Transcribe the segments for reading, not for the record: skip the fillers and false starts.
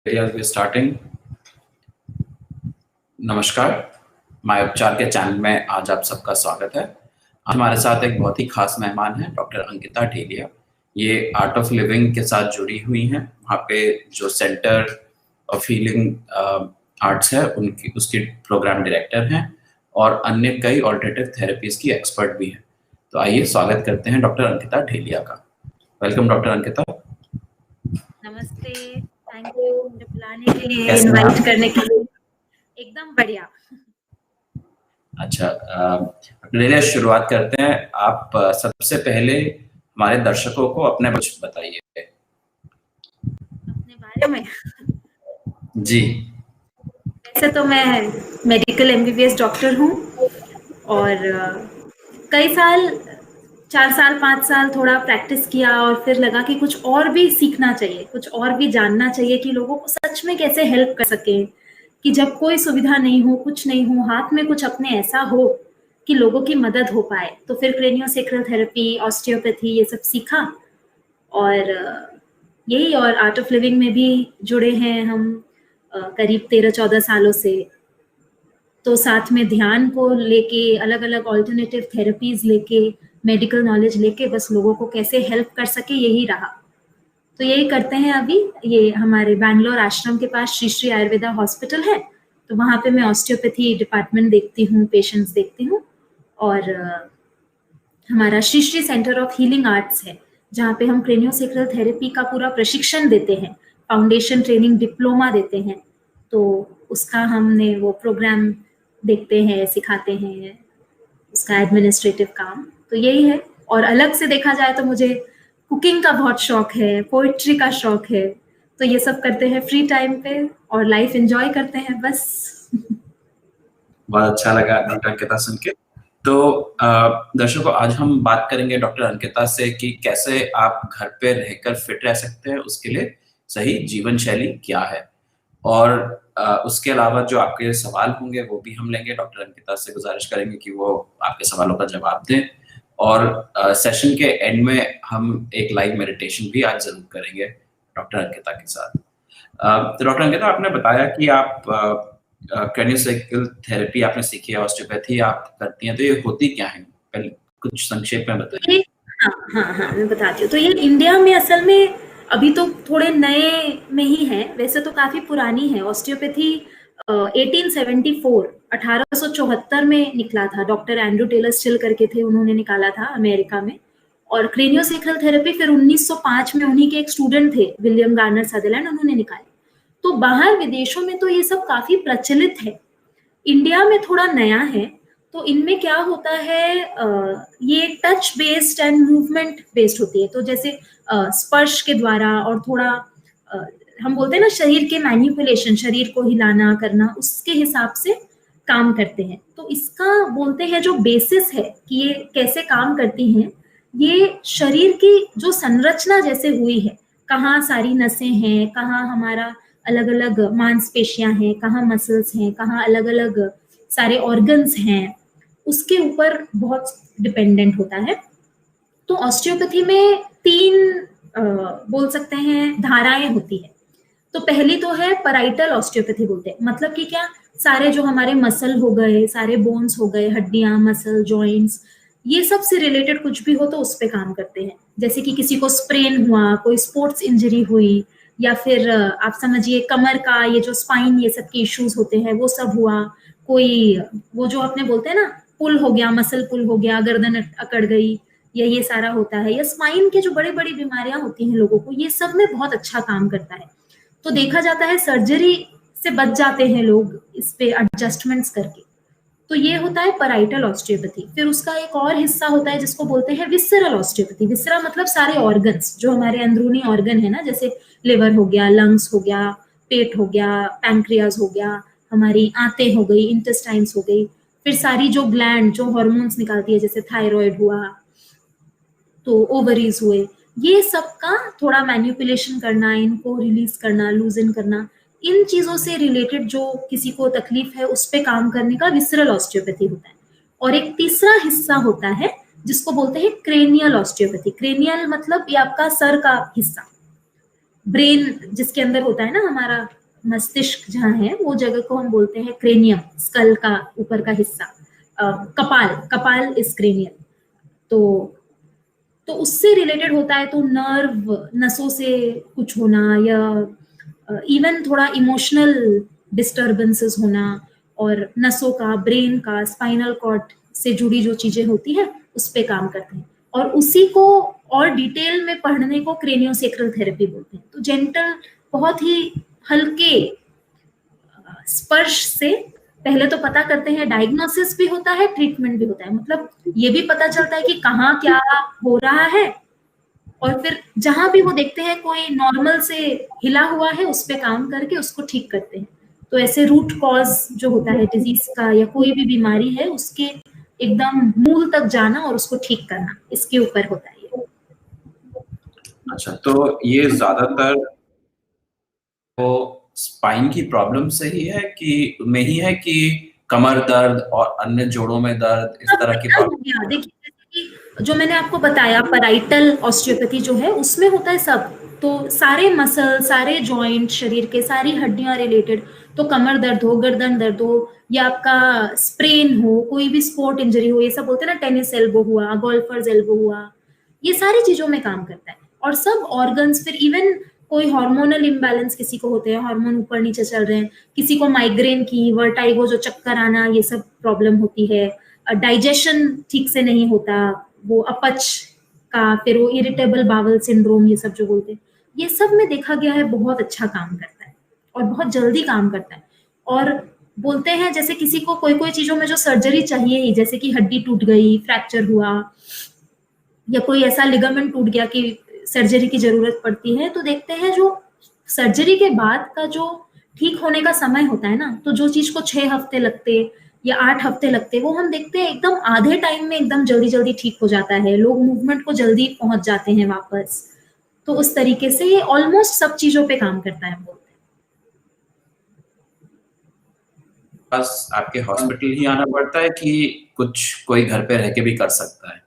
We're starting. नमस्कार, my उपचार के चैनल में आज आप सबका स्वागत है। आज हमारे साथ एक बहुत ही खास मेहमान है, डॉक्टर अंकिता ढेलिया। ये आर्ट ऑफ लिविंग के साथ जुड़ी हुई हैं। वहाँ पे जो सेंटर ऑफ हीलिंग आर्ट्स है उसकी प्रोग्राम डायरेक्टर हैं और अन्य कई ऑल्टरनेटिव थेरेपीज की एक्सपर्ट भी हैं। तो आइए स्वागत करते हैं डॉक्टर अंकिता ढेलिया का। Welcome doctor Ankita. नमस्ते, थैंक यू मुझे बुलाने के लिए, इनवाइट करने के लिए। एकदम बढ़िया। अच्छा, ढेलिया शुरुआत करते हैं। आप सबसे पहले हमारे दर्शकों को अपने कुछ बताइए अपने बारे में। जी। वैसे तो मैं मेडिकल एमबीबीएस डॉक्टर हूँ और कई साल 4 साल 5 साल थोड़ा प्रैक्टिस किया और फिर लगा कि कुछ और भी सीखना चाहिए, कुछ और भी जानना चाहिए कि लोगों को सच में कैसे हेल्प कर सके, कि जब कोई सुविधा नहीं हो, कुछ नहीं हो, हाथ में कुछ अपने ऐसा हो कि लोगों की मदद हो पाए। तो फिर क्रेनियोसैक्रल थेरेपी, ऑस्टियोपैथी ये सब सीखा और यही और आर्ट ऑफ लिविंग में भी जुड़े हैं हम करीब 13-14 सालों से। तो साथ में ध्यान को लेके, अलग अलग ऑल्टरनेटिव थेरेपीज लेके, मेडिकल नॉलेज लेके बस लोगों को कैसे हेल्प कर सके यही रहा। तो यही करते हैं अभी। ये हमारे बैंगलोर आश्रम के पास श्री श्री आयुर्वेदा हॉस्पिटल है, तो वहाँ पे मैं ऑस्टियोपैथी डिपार्टमेंट देखती हूँ, पेशेंट्स देखती हूँ। और हमारा Shri Shri centre of healing arts है, जहाँ पे हम क्रेनियोसैक्रल थेरेपी का पूरा प्रशिक्षण देते हैं, फाउंडेशन ट्रेनिंग डिप्लोमा देते हैं। तो उसका हमने वो प्रोग्राम देखते हैं, सिखाते हैं, उसका एडमिनिस्ट्रेटिव काम। तो यही है। और अलग से देखा जाए तो मुझे कुकिंग का बहुत शौक है, पोइट्री का शौक है, तो ये सब करते हैं फ्री टाइम पे और लाइफ एंजॉय करते हैं बस। बहुत अच्छा लगा डॉक्टर अंकिता सुन के। तो दर्शकों, आज हम बात करेंगे डॉक्टर अंकिता से कि कैसे आप घर पे रहकर फिट रह सकते हैं, उसके लिए सही जीवन शैली क्या है। और उसके अलावा जो आपके सवाल होंगे वो भी हम लेंगे। डॉक्टर अंकिता से गुजारिश करेंगे कि वो आपके सवालों का जवाब दें। और सेशन के एंड में हम एक लाइव मेडिटेशन भी आज जरूर करेंगे डॉक्टर अंकिता के साथ। तो डॉक्टर अंकिता, आपने बताया कि आप क्रेनियोसैक्रल थेरेपी आपने सीखी है, ऑस्टियोपैथी आप करती हैं, तो ये होती क्या है? पहले कुछ संक्षेप में बताइए। हाँ, मैं बताती हूँ। तो ये इंडिया में असल में अभी तो थोड़े नए में ही है, वैसे तो काफी पुरानी है। ऑस्टियोपैथी 1874 में निकला था। डॉक्टर एंड्रू टेलर स्टिल करके थे, उन्होंने निकाला था अमेरिका में। और क्रेनियोसैक्रल थेरेपी फिर 1905 में उन्हीं के एक स्टूडेंट थे, विलियम गार्नर सदरलैंड, उन्होंने निकाले। तो बाहर विदेशों में तो ये सब काफी प्रचलित है, इंडिया में थोड़ा नया है। तो इनमें क्या होता है, ये touch based and movement based होती है। तो जैसे स्पर्श के द्वारा और थोड़ा हम बोलते हैं ना, शरीर के मैनिपुलेशन, शरीर को हिलाना करना, उसके हिसाब से काम करते हैं। तो इसका बोलते हैं जो बेसिस है कि ये कैसे काम करती हैं, ये शरीर की जो संरचना जैसे हुई है, कहाँ सारी नसें हैं, कहाँ हमारा अलग अलग मांसपेशियां हैं, कहाँ मसल्स हैं, कहाँ अलग अलग सारे ऑर्गन्स हैं, उसके ऊपर बहुत डिपेंडेंट होता है। तो ऑस्टियोपैथी में 3 बोल सकते हैं धाराएं होती है। तो पहली तो है पैराइटल ऑस्टियोपैथी बोलते हैं, मतलब कि क्या, सारे जो हमारे मसल हो गए, सारे बोन्स हो गए, हड्डियां, मसल, जॉइंट्स, ये सब से रिलेटेड कुछ भी हो तो उस पे काम करते हैं। जैसे कि किसी को स्प्रेन हुआ, कोई स्पोर्ट्स इंजरी हुई, या फिर आप समझिए कमर का ये जो स्पाइन, ये सब के इश्यूज होते हैं, वो सब हुआ। कोई वो जो अपने बोलते हैं ना, पुल हो गया, मसल पुल हो गया, गर्दन अकड़ गई, या ये सारा होता है। या स्पाइन के जो बड़ी बड़ी बीमारियां होती हैं लोगों को, ये सब में बहुत अच्छा काम करता है। तो देखा जाता है सर्जरी से बच जाते हैं लोग इस पे एडजस्टमेंट्स करके। तो ये होता है पैराइटल ऑस्टियोपैथी। फिर उसका एक और हिस्सा होता है जिसको बोलते हैं विसरल ऑस्टियोपैथी। विसरा मतलब सारे ऑर्गन्स, जो हमारे अंदरूनी ऑर्गन है ना, जैसे लिवर हो गया, लंग्स हो गया, पेट हो गया, पैंक्रियाज हो गया, हमारी आंतें हो गई, इंटेस्टाइन्स हो गई, फिर सारी जो ग्लैंड जो हार्मोन्स निकालती है, जैसे थायराइड हुआ, तो ओवरीज हुए, ये सब का थोड़ा मैनिपुलेशन करना, इनको रिलीज करना, लूजन करना, इन चीजों से रिलेटेड जो किसी को तकलीफ है उस पे काम करने का विसरल ऑस्टियोपैथी होता है। और एक तीसरा हिस्सा होता है जिसको बोलते हैं क्रेनियल ऑस्टियोपैथी। क्रेनियल मतलब ये आपका सर का हिस्सा, ब्रेन जिसके अंदर होता है ना, हमारा मस्तिष्क जहाँ है, वो जगह को हम बोलते हैं क्रेनियम, स्कल का ऊपर का हिस्सा। कपाल, कपाल इज क्रेनियम। तो उससे रिलेटेड होता है, तो नर्व, नसों से कुछ होना, या इवन थोड़ा इमोशनल डिस्टर्बेंसेस होना, और नसों का, ब्रेन का, स्पाइनल कॉर्ड से जुड़ी जो चीजें होती है उस पे काम करते हैं। और उसी को और डिटेल में पढ़ने को क्रेनियोसेक्रल थेरेपी बोलते हैं। तो जेंटल, बहुत ही हल्के स्पर्श से पहले तो पता करते हैं, डायग्नोसिस भी होता है, ट्रीटमेंट भी होता है। मतलब ये भी पता चलता है कि कहाँ क्या हो रहा है, और फिर जहां भी वो देखते हैं कोई नॉर्मल से हिला हुआ है, उस पे काम करके उसको ठीक करते हैं। तो ऐसे रूट कॉज जो होता है डिजीज का या कोई भी बीमारी है, उसके एकदम मूल तक जाना और उसको ठीक करना, इसके ऊपर होता है ये। अच्छा, तो ये ज्यादातर वो स्पाइन की प्रॉब्लम से ही है कि में ही है कि कमर दर्द और अन्य जोड़ों में दर्द, इस तरह की प्रॉब्लम? देखिए, जैसे कि जो मैंने आपको बताया, पैराइटल ऑस्टियोपैथी जो है, उसमें होता है सब। तो सारे मसल, सारे जॉइंट, शरीर के सारी हड्डियां रिलेटेड, तो कमर दर्द हो, गर्दन दर्द हो, या आपका स्प्रेन हो, कोई भी स्पोर्ट इंजरी हो, ये सब बोलते हैं ना, टेनिस एल्बो हुआ, गोल्फर्स एल्बो हुआ, ये सारी चीजों में काम करता है। और सब ऑर्गन्स, फिर इवन कोई हार्मोनल इम्बैलेंस किसी को होते हैं, हार्मोन ऊपर नीचे चल रहे हैं, किसी को माइग्रेन की, वर्टाइगो, जो चक्कर आना, ये सब प्रॉब्लम होती है, डाइजेशन ठीक से नहीं होता, वो अपच का, फिर वो इरिटेबल बावल सिंड्रोम, ये सब जो बोलते हैं, ये सब में देखा गया है बहुत अच्छा काम करता है और बहुत जल्दी काम करता है। और बोलते हैं जैसे किसी को कोई कोई चीजों में जो सर्जरी चाहिए ही, जैसे कि हड्डी टूट गई, फ्रैक्चर हुआ, या कोई ऐसा लिगामेंट टूट गया कि सर्जरी की जरूरत पड़ती है, तो देखते हैं जो सर्जरी के बाद का जो ठीक होने का समय होता है ना, तो जो चीज को 6 हफ्ते लगते या 8 हफ्ते लगते, वो हम देखते हैं एकदम आधे टाइम में एकदम जल्दी जल्दी ठीक हो जाता है, लोग मूवमेंट को जल्दी पहुंच जाते हैं वापस। तो उस तरीके से ये ऑलमोस्ट सब चीजों पे काम करता है, बोलते हैं। बस आपके हॉस्पिटल ही आना पड़ता है कि कुछ कोई घर पे रह के भी कर सकता है?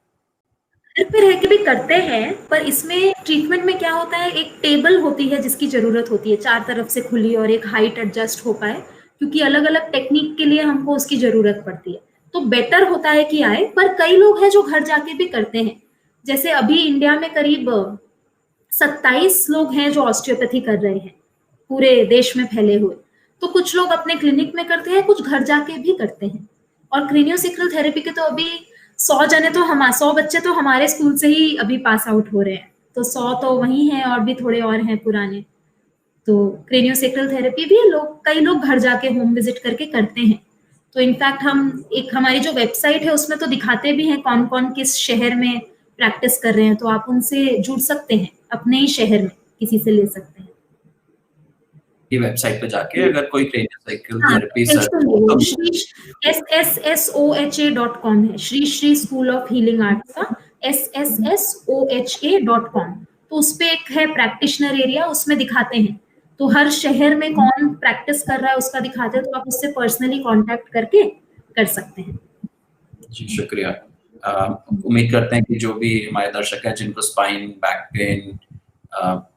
घर पे रह के भी करते हैं, पर इसमें ट्रीटमेंट में क्या होता है, एक टेबल होती है जिसकी जरूरत होती है, 4 तरफ से खुली, और एक हाइट एडजस्ट हो पाए, क्योंकि अलग अलग टेक्निक के लिए हमको उसकी जरूरत पड़ती है। तो बेटर होता है कि आए, पर कई लोग हैं जो घर जाके भी करते हैं। जैसे अभी इंडिया में करीब 27 लोग हैं जो ऑस्टियोपैथी कर रहे हैं, पूरे देश में फैले हुए। तो कुछ लोग अपने क्लिनिक में करते हैं, कुछ घर जाके भी करते हैं। और क्रेनियोसेक्रल थेरेपी के तो अभी 100 जने, तो हम 100 बच्चे तो हमारे स्कूल से ही अभी पास आउट हो रहे हैं, तो 100 तो वही हैं, और भी थोड़े और हैं पुराने। तो क्रेनियोसेक्रल थेरेपी भी कई लोग घर जाके होम विजिट करके करते हैं। तो इनफैक्ट हम एक, हमारी जो वेबसाइट है उसमें तो दिखाते भी हैं कौन कौन किस शहर में प्रैक्टिस कर रहे हैं, तो आप उनसे जुड़ सकते हैं, अपने ही शहर में किसी से ले सकते हैं। ये वेबसाइट पे जाके अगर कोई क्रेनियोसेक्रल हाँ, थेरेपी सर्च हो तो SSSOHA.com है, Shri Shri school of healing arts का, SSSOHA.com। तो उस पे एक है प्रैक्टिशनर एरिया, उसमें दिखाते हैं, तो हर शहर में कौन प्रैक्टिस कर रहा है उसका दिखाते हैं, तो आप उससे पर्सनली कांटेक्ट करके कर सकते हैं। जी, शुक्रिया। उम्मीद करते हैं कि जो भी हमारे दर्शक हैं जिनको spine, back pain,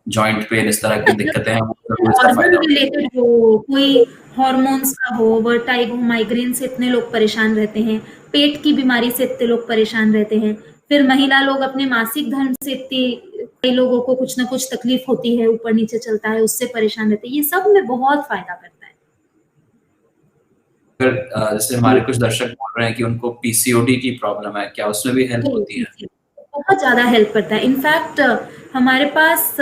joint pain, इस तरह की दिक्कतें हैं, वो जरूर इसका फायदा उठाएं। रिलेटेड हो, कोई हॉर्मोन्स का हो, वर्टाइगो, माइग्रेन से इतने लोग परेशान रहते हैं, पेट की बीमारी से इतने लोग परेशान रहते हैं, फिर महिला लोग अपने मासिक धर्म से इतनी, कई लोगों को कुछ ना कुछ तकलीफ होती है, ऊपर नीचे चलता है, उससे परेशान रहते हैं, ये सब में बहुत फायदा करता है। फिर जैसे हमारे कुछ दर्शक बोल रहे हैं कि उनको पीसीओडी की प्रॉब्लम है, क्या उसमें भी हेल्प होती है? बहुत ज्यादा हेल्प करता है। इनफैक्ट हमारे पास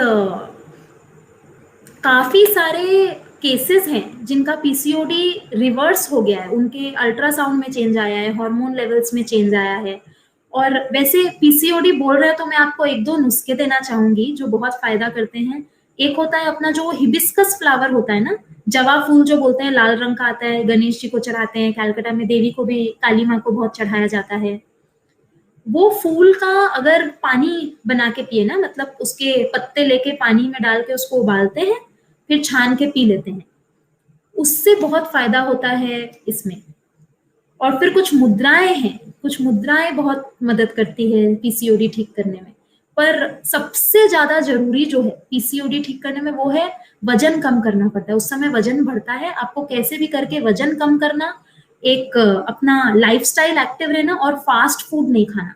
काफी सारे केसेस हैं जिनका पीसीओडी रिवर्स हो गया है, उनके अल्ट्रासाउंड में चेंज आया है, हार्मोन लेवल्स में चेंज आया है। और वैसे पीसीओडी बोल रहे हैं तो मैं आपको 1-2 नुस्खे देना चाहूंगी जो बहुत फायदा करते हैं। एक होता है अपना जो हिबिस्कस फ्लावर होता है ना, जवा फूल जो बोलते हैं, लाल रंग का आता है, गणेश जी को चढ़ाते हैं, कलकत्ता में देवी को भी, काली माँ को बहुत चढ़ाया जाता है। वो फूल का अगर पानी बना के पिए ना, मतलब उसके पत्ते लेके पानी में डाल के उसको उबालते हैं, फिर छान के पी लेते हैं, उससे बहुत फायदा होता है इसमें। और फिर कुछ मुद्राएं हैं, कुछ मुद्राएं बहुत मदद करती है पीसीओडी ठीक करने में। पर सबसे ज्यादा जरूरी जो है पीसीओडी ठीक करने में वो है वजन कम करना पड़ता है। उस समय वजन बढ़ता है, आपको कैसे भी करके वजन कम करना, एक अपना लाइफस्टाइल एक्टिव रहना और फास्ट फूड नहीं खाना।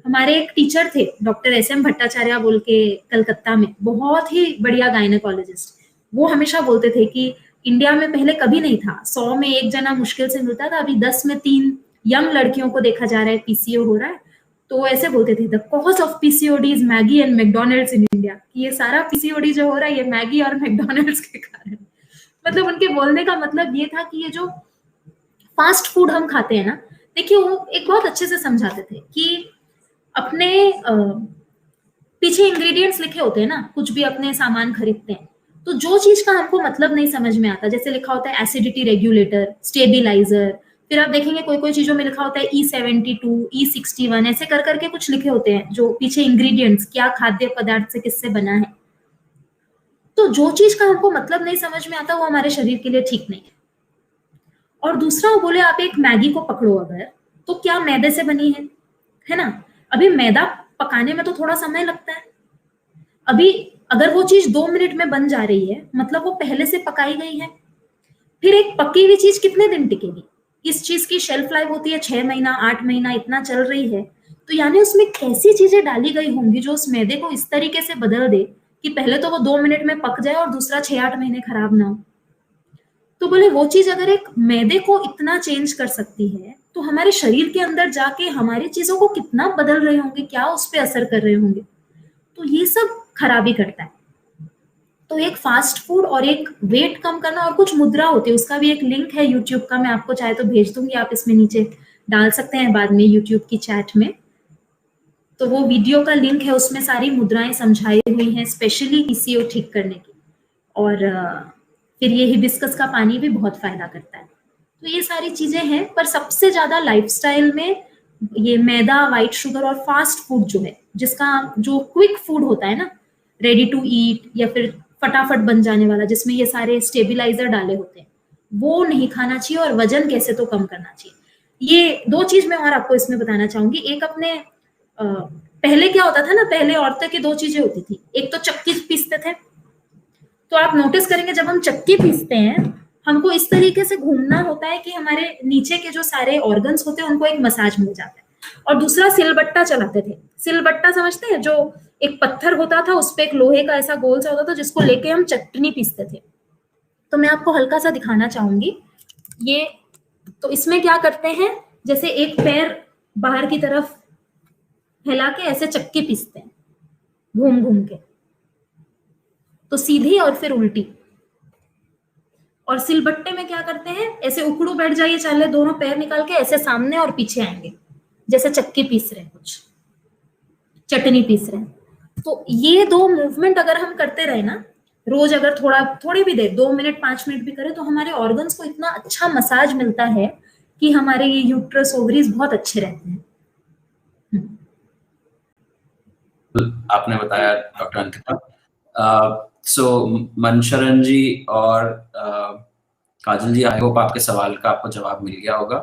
हमारे एक टीचर थे डॉक्टर SM भट्टाचार्य बोल के, कलकत्ता में, बहुत ही बढ़िया गायनेकोलॉजिस्ट। वो हमेशा बोलते थे कि इंडिया में पहले कभी नहीं था, 100 में एक जना मुश्किल से मिलता था, अभी 10 में 3 यंग लड़कियों को देखा जा रहा है पीसीओ हो रहा है। तो वो ऐसे बोलते थे, the cause of PCOD is Maggi and McDonald's in India, ये सारा पीसीओडी जो हो रहा है ये मैगी और मैकडोनल्ड्स के कारण। मतलब उनके बोलने का मतलब ये था कि ये जो फास्ट फूड हम खाते हैं ना, देखिए वो एक बहुत अच्छे से समझाते थे कि अपने पीछे इंग्रेडिएंट्स लिखे होते हैं ना, कुछ भी अपने सामान खरीदते हैं तो जो चीज का हमको मतलब नहीं समझ में आता, जैसे लिखा होता है एसिडिटी रेगुलेटर, स्टेबिलाईजर, फिर आप देखेंगे कोई कोई चीजों में लिखा होता है E72, E61, ऐसे कर करके कुछ लिखे होते हैं जो पीछे इंग्रेडिएंट्स क्या खाद्य पदार्थ से किससे बना है। तो जो चीज का हमको मतलब नहीं समझ में आता वो हमारे शरीर के लिए ठीक नहीं है। और दूसरा वो बोले, आप एक मैगी को पकड़ो अगर, तो क्या मैदे से बनी है ना? अभी मैदा पकाने में तो थोड़ा समय लगता है। अभी अगर वो चीज 2 मिनट में बन जा रही है मतलब वो पहले से पकाई गई है। फिर एक पकी हुई चीज कितने दिन टिकेगी? इस चीज की शेल्फ लाइफ होती है 6 महीना 8 महीना, इतना चल रही है। तो यानी उसमें कैसी चीजें डाली गई होंगी जो उस मैदे को इस तरीके से बदल दे कि पहले तो वो 2 मिनट में पक जाए और दूसरा 6-8 महीने खराब ना हो। तो बोले वो चीज अगर एक मैदे को इतना चेंज कर सकती है तो हमारे शरीर के अंदर जाके हमारी चीजों को कितना बदल रहे होंगे, क्या उस पर असर कर रहे होंगे। तो ये सब खराबी करता है। तो एक फास्ट फूड और एक वेट कम करना, और कुछ मुद्रा होती है, उसका भी एक लिंक है यूट्यूब का, मैं आपको चाहे तो भेज दूंगी, आप इसमें नीचे डाल सकते हैं बाद में यूट्यूब की चैट में। तो वो वीडियो का लिंक है, उसमें सारी मुद्राएं समझाई हुई हैं स्पेशली पीसीओ ठीक करने की। और फिर ये हिबिस्कस का पानी भी बहुत फायदा करता है। तो ये सारी चीजें हैं, पर सबसे ज्यादा लाइफस्टाइल में ये मैदा, व्हाइट शुगर और फास्ट फूड जो है, जिसका जो क्विक फूड होता है ना, रेडी टू ईट या फिर फटाफट बन जाने वाला, जिसमें ये सारे स्टेबिलाईजर डाले होते हैं, वो नहीं खाना चाहिए। और वजन कैसे तो कम करना चाहिए। ये 2 चीज मैं और आपको इसमें बताना चाहूंगी। एक अपने पहले क्या होता था ना, पहले औरतें की 2 चीजें होती थी, एक तो चक्की पीसते थे। तो आप नोटिस करेंगे जब हम चक्की पीसते हैं हमको इस तरीके से घूमना होता है कि हमारे नीचे के जो सारे ऑर्गन्स होते हैं उनको एक मसाज मिल जाता है। और दूसरा सिलबट्टा चलाते थे। सिलबट्टा समझते हैं, जो एक पत्थर होता था उस पे एक लोहे का ऐसा गोल सा होता था जिसको लेके हम चटनी पीसते थे। तो मैं आपको हल्का सा दिखाना चाहूंगी ये। तो इसमें क्या करते हैं, जैसे एक पैर बाहर की तरफ फैला के ऐसे चक्की पीसते हैं घूम घूम के, तो सीधी और फिर उल्टी। और सिलबट्टे में क्या करते हैं, ऐसे उकड़ू बैठ जाइए, चाहे दोनों पैर निकाल के ऐसे सामने और पीछे आएंगे, जैसे चक्की पीस रहे हैं, कुछ चटनी पीस रहे हैं। तो ये 2 मूवमेंट अगर हम करते रहे ना रोज, अगर थोड़ी भी देर, 2 मिनट 5 मिनट भी करें, तो हमारे ऑर्गन्स को इतना अच्छा मसाज मिलता है कि हमारे ये यूट्रस, ओवरीज बहुत अच्छे रहते हैं। आपने बताया डॉक्टर अंकिता। सो मनशरण जी और काजल जी, आई होप आपके सवाल का आपको जवाब मिल गया होगा।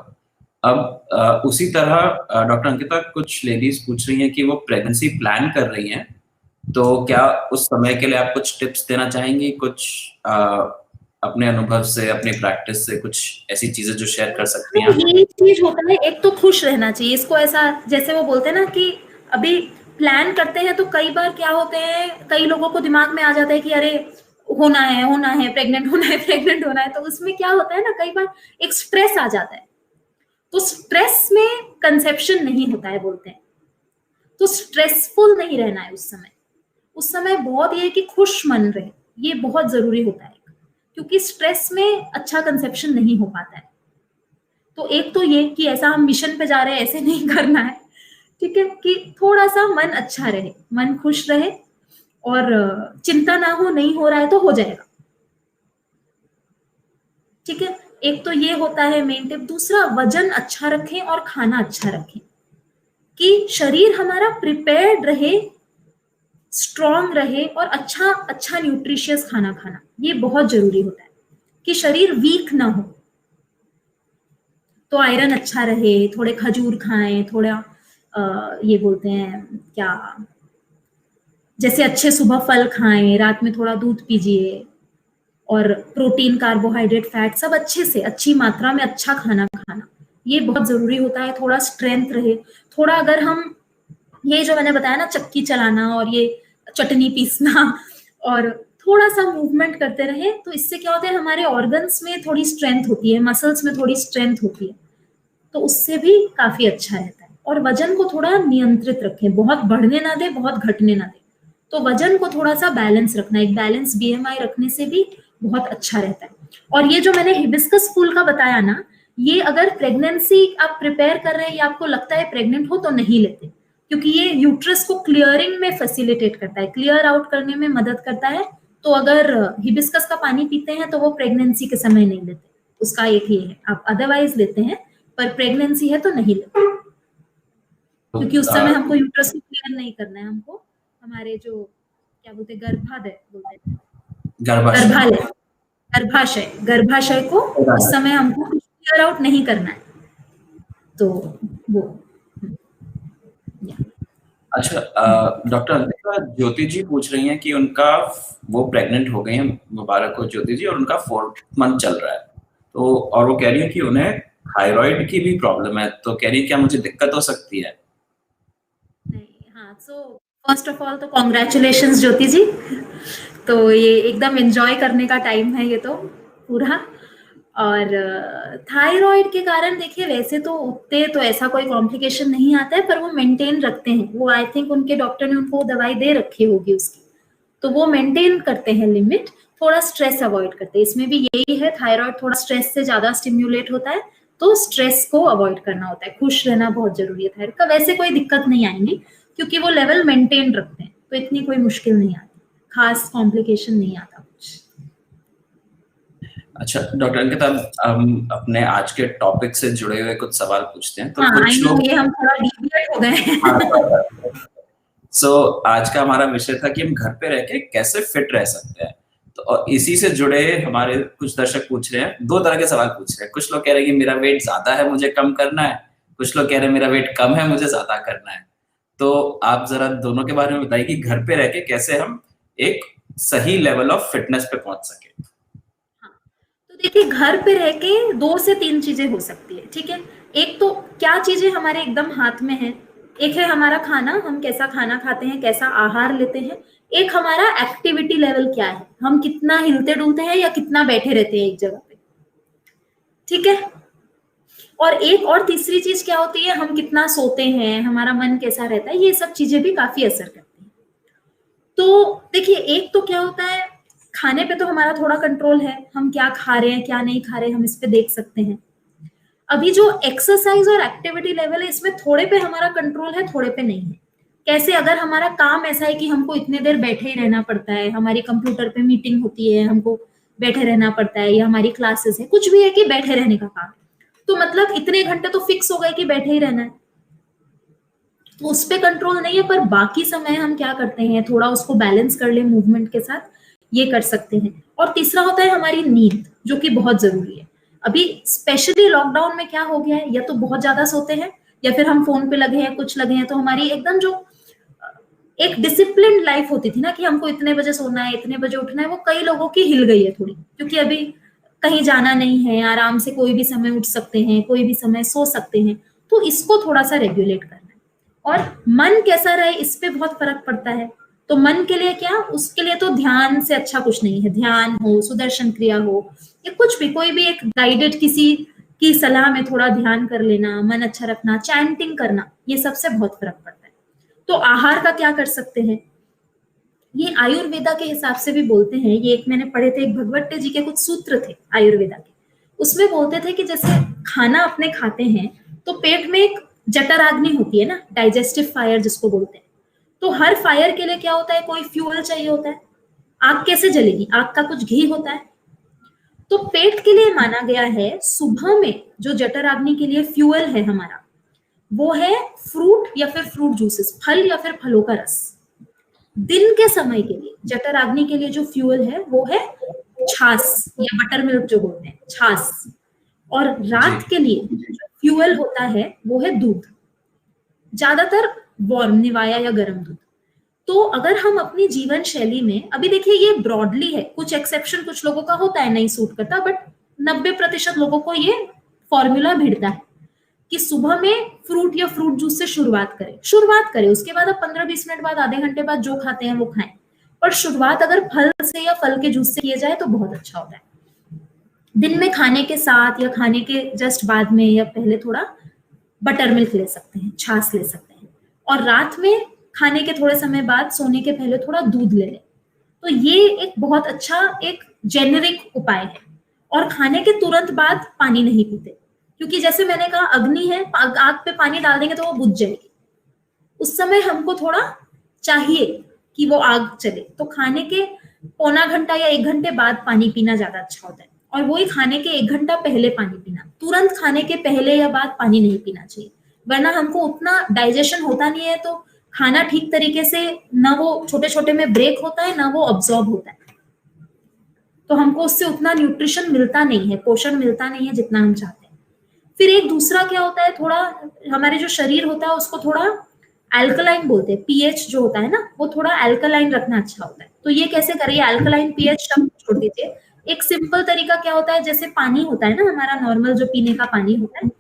अब उसी तरह डॉक्टर अंकिता, कुछ लेडीज पूछ रही हैं कि वो प्रेगनेंसी प्लान कर रही हैं, तो क्या उस समय के लिए आप कुछ टिप्स देना चाहेंगी? कुछ अपने अनुभव से, अपनी प्रैक्टिस से कुछ ऐसी चीजें जो शेयर कर सकती हैं? ये चीज होता है, एक तो खुश रहना चाहिए। इसको ऐसा, जैसे वो बोलते हैं ना कि अभी प्लान करते हैं तो कई बार क्या होते हैं, कई लोगों को दिमाग में आ जाता है कि अरे होना है, प्रेग्नेंट होना है। तो उसमें क्या होता है ना, कई बार एक स्ट्रेस आ जाता है। तो स्ट्रेस में कंसेप्शन नहीं होता है बोलते हैं। तो स्ट्रेसफुल नहीं रहना है उस समय बहुत ये है कि खुश मन रहे, ये बहुत जरूरी होता है, क्योंकि स्ट्रेस में अच्छा कंसेप्शन नहीं हो पाता है। तो एक तो ये कि ऐसा हम मिशन पे जा रहे हैं ऐसे नहीं करना है, ठीक है, कि थोड़ा सा मन अच्छा रहे, मन खुश रहे, और चिंता ना हो, नहीं हो रहा है तो हो जाएगा, ठीक है। एक तो ये होता है मेन टिप। दूसरा, वजन अच्छा रखें और खाना अच्छा रखें, कि शरीर हमारा प्रिपेयर्ड रहे, स्ट्रॉन्ग रहे, और अच्छा न्यूट्रिशियस खाना खाना, ये बहुत जरूरी होता है कि शरीर वीक ना हो। तो आयरन अच्छा रहे, थोड़े खजूर खाएं, थोड़ा ये बोलते हैं क्या, जैसे अच्छे सुबह फल खाएं, रात में थोड़ा दूध पीजिए, और प्रोटीन, कार्बोहाइड्रेट, फैट सब अच्छे से अच्छी मात्रा में अच्छा खाना खाना, ये बहुत जरूरी होता है। थोड़ा स्ट्रेंथ रहे, थोड़ा अगर हम ये जो मैंने बताया ना, चक्की चलाना और ये चटनी पीसना और थोड़ा सा मूवमेंट करते रहे, तो इससे क्या होता है, हमारे ऑर्गन्स में थोड़ी स्ट्रेंथ होती है, मसल्स में थोड़ी स्ट्रेंथ होती है, तो उससे भी काफी अच्छा रहता है। और वजन को थोड़ा नियंत्रित रखें, बहुत बढ़ने ना दे, बहुत घटने ना दे, तो वजन को थोड़ा सा बैलेंस रखना, एक बैलेंस बीएमआई रखने से भी बहुत अच्छा रहता है। और ये जो मैंने हिबिस्कस फूल का बताया ना, ये अगर प्रेगनेंसी आप प्रिपेयर कर रहे हैं या आपको लगता है प्रेग्नेंट हो, तो नहीं लेते, क्योंकि ये यूट्रस को क्लियरिंग में फैसिलिटेट करता है, क्लियर आउट करने में मदद करता है। तो अगर हिबिस्कस का पानी पीते हैं तो वो प्रेगनेंसी के समय नहीं लेते, उसका एक ये है, आप अदरवाइज लेते हैं, पर प्रेगनेंसी है तो नहीं लेते, क्योंकि उस समय हमको यूट्रस को क्लियर नहीं करना है, हमको हमारे जो क्या बोलते हैं, गर्भाशय बोलते हैं, गर्भालय, गर्भाशय, गर्भाशय को उस समय हमको क्लियर आउट नहीं करना है, तो वो। अच्छा, डॉक्टर अंकिता, ज्योति जी पूछ रही हैं कि उनका वो प्रेग्नेंट हो गई हैं, मुबारक हो ज्योति जी, और उनका 4th मंथ चल रहा है, तो और वो कह रही है कि उन्हें थायराइड की भी प्रॉब्लम है, तो कह रही है क्या मुझे दिक्कत हो सकती है? नहीं, हाँ, सो फर्स्ट ऑफ ऑल तो कॉन्ग्रेचुलेशंस ज्योति जी, तो ये एकदम एंजॉय करने का टाइम है ये तो पूरा। और थायराइड के कारण देखिए, वैसे तो उतने तो ऐसा कोई कॉम्प्लिकेशन नहीं आता है, पर वो मेंटेन रखते हैं, वो आई थिंक उनके डॉक्टर ने उनको दवाई दे रखी होगी उसकी, तो वो मेंटेन करते हैं लिमिट, थोड़ा स्ट्रेस अवॉइड करते हैं। इसमें भी यही है, थायराइड थोड़ा स्ट्रेस से ज्यादा स्टिम्युलेट होता है, तो स्ट्रेस को अवॉइड करना होता है, खुश रहना बहुत जरूरी है थायराइड का। वैसे कोई दिक्कत नहीं आएंगी, क्योंकि वो लेवल मेंटेन रखते हैं, तो इतनी कोई मुश्किल नहीं आती, खास कॉम्प्लिकेशन नहीं आता कुछ। अच्छा डॉक्टर अंकिता, हम अपने आज के टॉपिक से जुड़े हुए कुछ सवाल पूछते हैं। तो हाँ, कुछ लोग, ये हम थोड़ा डिविएट हो गए हैं। सो आज का हमारा विषय था कि हम घर पे रह के कैसे फिट रह सकते हैं। तो इसी से जुड़े हमारे कुछ दर्शक पूछ रहे हैं, 2 तरह के सवाल पूछ रहे हैं। कुछ लोग कह रहे हैं कि मेरा वेट ज्यादा है, मुझे कम करना है, कुछ लोग कह रहे हैं मेरा वेट कम है, मुझे ज्यादा करना है। तो आप जरा दोनों के बारे में बताइए कि घर पे रह के कैसे हम एक सही लेवल ऑफ फिटनेस पे पहुंच सके। तो देखिए, घर पे रह के 2 से 3 चीजें हो सकती है, ठीक है। एक तो क्या चीजें हमारे एकदम हाथ में है, एक है हमारा खाना, हम कैसा खाना खाते हैं, कैसा आहार लेते हैं। एक हमारा एक्टिविटी लेवल क्या है, हम कितना हिलते डुलते हैं या कितना बैठे रहते हैं एक जगह पे, ठीक है। और एक और तीसरी चीज क्या होती है, हम कितना सोते हैं, हमारा मन कैसा रहता है, ये सब चीजें भी काफी असर करती हैं। तो देखिए, एक तो क्या होता है, खाने पे तो हमारा थोड़ा कंट्रोल है, हम क्या खा रहे हैं क्या नहीं खा रहे हैं, हम इस पे देख सकते हैं। अभी जो एक्सरसाइज और एक्टिविटी लेवल है, इसमें थोड़े पे हमारा कंट्रोल है, थोड़े पे नहीं है। कैसे, अगर हमारा काम ऐसा है कि हमको इतने देर बैठे ही रहना पड़ता है, हमारी कंप्यूटर पे मीटिंग होती है, हमको बैठे रहना पड़ता है, या हमारी क्लासेस है, कुछ भी है कि बैठे रहने का काम, तो मतलब इतने घंटे तो फिक्स हो गए कि बैठे ही रहना है, तो उस पे कंट्रोल नहीं है। पर बाकी समय हम क्या करते हैं, थोड़ा उसको बैलेंस कर ले मूवमेंट के साथ, ये कर सकते हैं। और तीसरा होता है हमारी नींद, जो कि बहुत जरूरी है। अभी स्पेशली लॉकडाउन में क्या हो गया है, या तो बहुत ज्यादा सोते हैं, या फिर हम फोन पे लगे हैं, कुछ लगे हैं, तो हमारी एकदम जो एक डिसिप्लिन लाइफ होती थी ना, कि हमको इतने बजे सोना है, इतने बजे उठना है, वो कई लोगों की हिल गई है थोड़ी, क्योंकि अभी कहीं जाना नहीं है, आराम से कोई भी समय उठ सकते हैं, कोई भी समय सो सकते हैं, तो इसको थोड़ा सा रेगुलेट करना है। और मन कैसा रहे, इस पे बहुत फर्क पड़ता है। तो मन के लिए क्या, उसके लिए तो ध्यान से अच्छा कुछ नहीं है, ध्यान हो, सुदर्शन क्रिया हो, या कुछ भी, कोई भी एक गाइडेड किसी की सलाह में थोड़ा ध्यान कर लेना, मन अच्छा रखना, चैंटिंग करना, ये सबसे बहुत फर्क पड़ता है। तो आहार का क्या कर सकते हैं, ये आयुर्वेदा के हिसाब से भी बोलते हैं, ये एक मैंने पढ़े थे, एक भगवट्टे जी के कुछ सूत्र थे आयुर्वेदा के, उसमें बोलते थे कि जैसे खाना अपने खाते हैं, तो पेट में एक जठराग्नि होती है ना, डाइजेस्टिव फायर जिसको बोलते हैं। तो हर फायर के लिए क्या होता है, कोई फ्यूल चाहिए होता है। आग कैसे जलेगी, आग का कुछ घी होता है। तो पेट के लिए माना गया है, सुबह में जो जठराग्नि के लिए फ्यूल है हमारा, वो है फ्रूट या फिर फ्रूट जूसेस, फल या फिर फलों का रस। दिन के समय के लिए जठराग्नि के लिए जो फ्यूल है वो है छाछ या बटर मिल्क जो बोलते हैं, छाछ। और रात के लिए जो फ्यूल होता है वो है दूध, ज्यादातर वार्म, निवाया या गर्म दूध। तो अगर हम अपनी जीवन शैली में, अभी देखिए ये ब्रॉडली है, कुछ एक्सेप्शन कुछ लोगों का होता है नहीं सूट करता, बट 90% लोगों को ये फॉर्मूला भिड़ता है कि सुबह में फ्रूट या फ्रूट जूस से शुरुआत करें, उसके बाद अब 15-20 मिनट बाद, आधे घंटे बाद जो खाते हैं वो खाएं, पर शुरुआत अगर फल से या फल के जूस से किया जाए तो बहुत अच्छा होता है। दिन में खाने के साथ या खाने के जस्ट बाद में या पहले थोड़ा बटर मिल्क ले सकते हैं, छाछ ले सकते हैं, और रात में खाने के थोड़े समय बाद सोने के पहले थोड़ा दूध ले लें। तो ये एक बहुत अच्छा एक जेनेरिक उपाय है। और खाने के तुरंत बाद पानी नहीं पीते, क्योंकि जैसे मैंने कहा अग्नि है, आग पे पानी डाल देंगे तो वो बुझ जाएगी, उस समय हमको थोड़ा चाहिए कि वो आग चले। तो खाने के पौना घंटा या 1 घंटे बाद पानी पीना ज्यादा अच्छा होता है, और वही खाने के 1 घंटा पहले पानी पीना। तुरंत खाने के पहले या बाद पानी नहीं पीना चाहिए, वरना हमको उतना डाइजेशन होता नहीं है, तो खाना ठीक तरीके से ना वो छोटे छोटे में ब्रेक होता है, ना वो अब्सॉर्ब होता है, तो हमको उससे उतना न्यूट्रिशन मिलता नहीं है, पोषण मिलता नहीं है जितना हम चाहते हैं। फिर एक दूसरा क्या होता है, थोड़ा हमारे जो शरीर होता है उसको थोड़ा अल्कलाइन बोलते हैं, पीएच जो होता है ना, वो थोड़ा अल्कलाइन रखना अच्छा होता है। तो ये कैसे करिए, अल्कलाइन पीएच शब्द छोड़ दीजिए, एक सिंपल तरीका क्या होता है, जैसे पानी होता है ना हमारा नॉर्मल जो पीने का पानी होता है,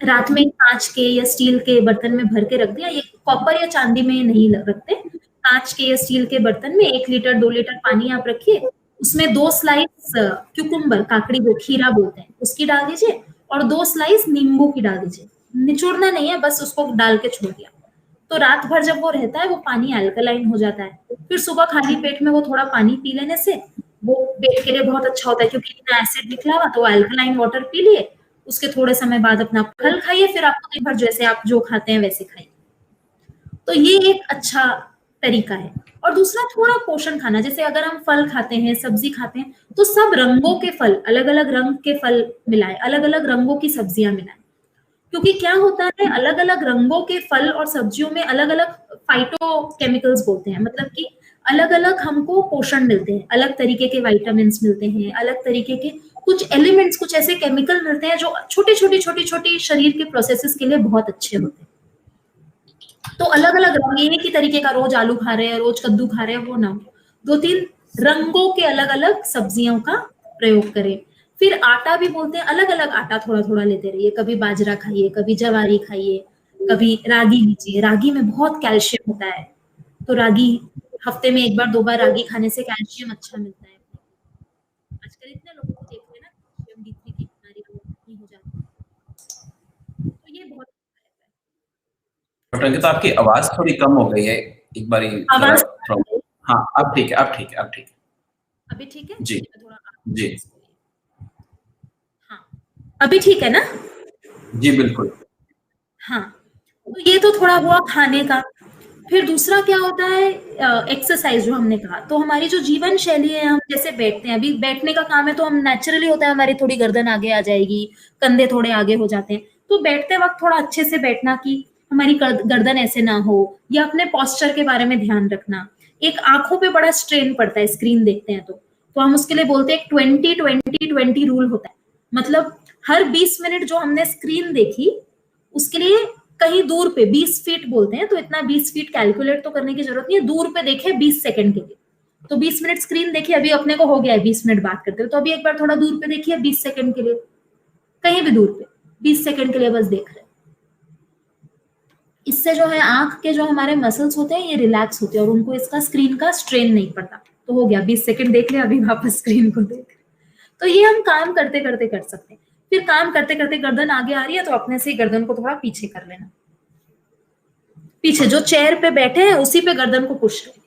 रात में कांच के या स्टील के बर्तन में भर के रख दिया, ये कॉपर या चांदी में नहीं रखते, कांच के या स्टील के बर्तन में 1 लीटर 2 लीटर पानी आप रखिए, उसमें 2 स्लाइस क्यूकुम्बर, काकड़ी जो खीरा बोलते हैं, उसकी डाल दीजिए, और 2 स्लाइस नींबू की डाल दीजिए, निचोड़ना नहीं है, बस उसको डाल के छोड़ दिया। तो रात भर जब वो रहता है वो पानी अल्कलाइन हो जाता है। फिर सुबह खाली पेट में वो थोड़ा पानी पी लेने से वो पेट के लिए बहुत अच्छा होता है, क्योंकि इतना एसिड निकला हुआ, तो अल्कलाइन वाटर पी लिए, उसके थोड़े समय बाद अपना फल खाइए, फिर आपको दिन भर जैसे आप जो खाते हैं वैसे खाइए। तो ये एक अच्छा तरीका है। और दूसरा थोड़ा पोषण खाना, जैसे अगर हम फल खाते हैं, सब्जी खाते हैं, तो सब रंगों के फल, अलग अलग रंग के फल मिलाएं, अलग अलग रंगों की सब्जियां मिलाएं, क्योंकि क्या होता है अलग अलग रंगों के फल और सब्जियों में अलग अलग फाइटो केमिकल्स बोलते हैं, मतलब कि अलग अलग हमको पोषण मिलते हैं, अलग तरीके के वाइटामिन मिलते हैं, अलग तरीके के कुछ एलिमेंट्स, कुछ ऐसे केमिकल मिलते हैं जो छोटी छोटी शरीर के प्रोसेसेस के लिए बहुत अच्छे होते हैं। तो अलग अलग रंग, ये की तरीके का रोज आलू खा रहे हैं, रोज कद्दू खा रहे हैं, वो ना हो, 2-3 रंगों के अलग अलग सब्जियों का प्रयोग करें। फिर आटा भी बोलते हैं, अलग अलग आटा थोड़ा थोड़ा लेते रहिए, कभी बाजरा खाइए, कभी जवारी खाइए, कभी रागी लीजिए, रागी में बहुत कैल्शियम होता है, तो रागी हफ्ते में 1 बार 2 बार रागी खाने से कैल्शियम अच्छा मिलता है। आजकल इतने लोगों को देख रहे हैं ना, कैल्शियम D3 की बीमारी नहीं हो जाती, तो ये बहुत डॉक्टर अंकिता, आपकी आवाज थोड़ी कम हो गई है, एक बारी जरा आवाज। हाँ, अब ठीक है, अब ठीक है, अब ठीक है। अभी ठीक है, जी थोड़ा जी हाँ, अभी ठीक है ना? जी बिल्कुल। हाँ, तो ये तो थोड़ा हुआ खाने का। फिर दूसरा क्या होता है, एक्सरसाइज जो हमने कहा, तो हमारी जो जीवन शैली है, हम जैसे बैठते हैं, अभी बैठने का काम है, तो हम नेचुरली होता है हमारी थोड़ी गर्दन आगे आ जाएगी, कंधे थोड़े आगे हो जाते हैं, तो बैठते वक्त थोड़ा अच्छे से बैठना कि हमारी गर्दन ऐसे ना हो, या अपने पोस्चर के बारे में ध्यान रखना। एक आंखों पे बड़ा स्ट्रेन पड़ता है स्क्रीन देखते हैं तो हम उसके लिए बोलते हैं 20-20-20 रूल होता है, मतलब हर 20 मिनट जो हमने स्क्रीन देखी उसके लिए कहीं दूर पे 20 फीट बोलते हैं, तो इतना 20 फीट कैलकुलेट तो करने की जरूरत नहीं है, दूर पे देखे 20 सेकंड के लिए, तो 20 मिनट स्क्रीन देखिए, अभी अपने को हो गया है 20 मिनट बात करते हुए, तो अभी एक बार थोड़ा दूर पे देखिए 20 सेकंड के लिए, कहीं भी दूर पे 20 सेकंड के लिए बस देख रहे हैं। इससे जो है आंख के जो हमारे मसल्स होते हैं ये रिलैक्स होते हैं, और उनको इसका स्क्रीन का स्ट्रेन नहीं पड़ता। तो हो गया 20 सेकंड देख लिया, अभी वापस स्क्रीन को देख। तो ये हम काम करते करते कर सकते हैं। फिर काम करते करते गर्दन आगे आ रही है तो अपने से गर्दन को थोड़ा पीछे कर लेना, पीछे जो चेयर पे बैठे हैं उसी पे गर्दन को पुश करें,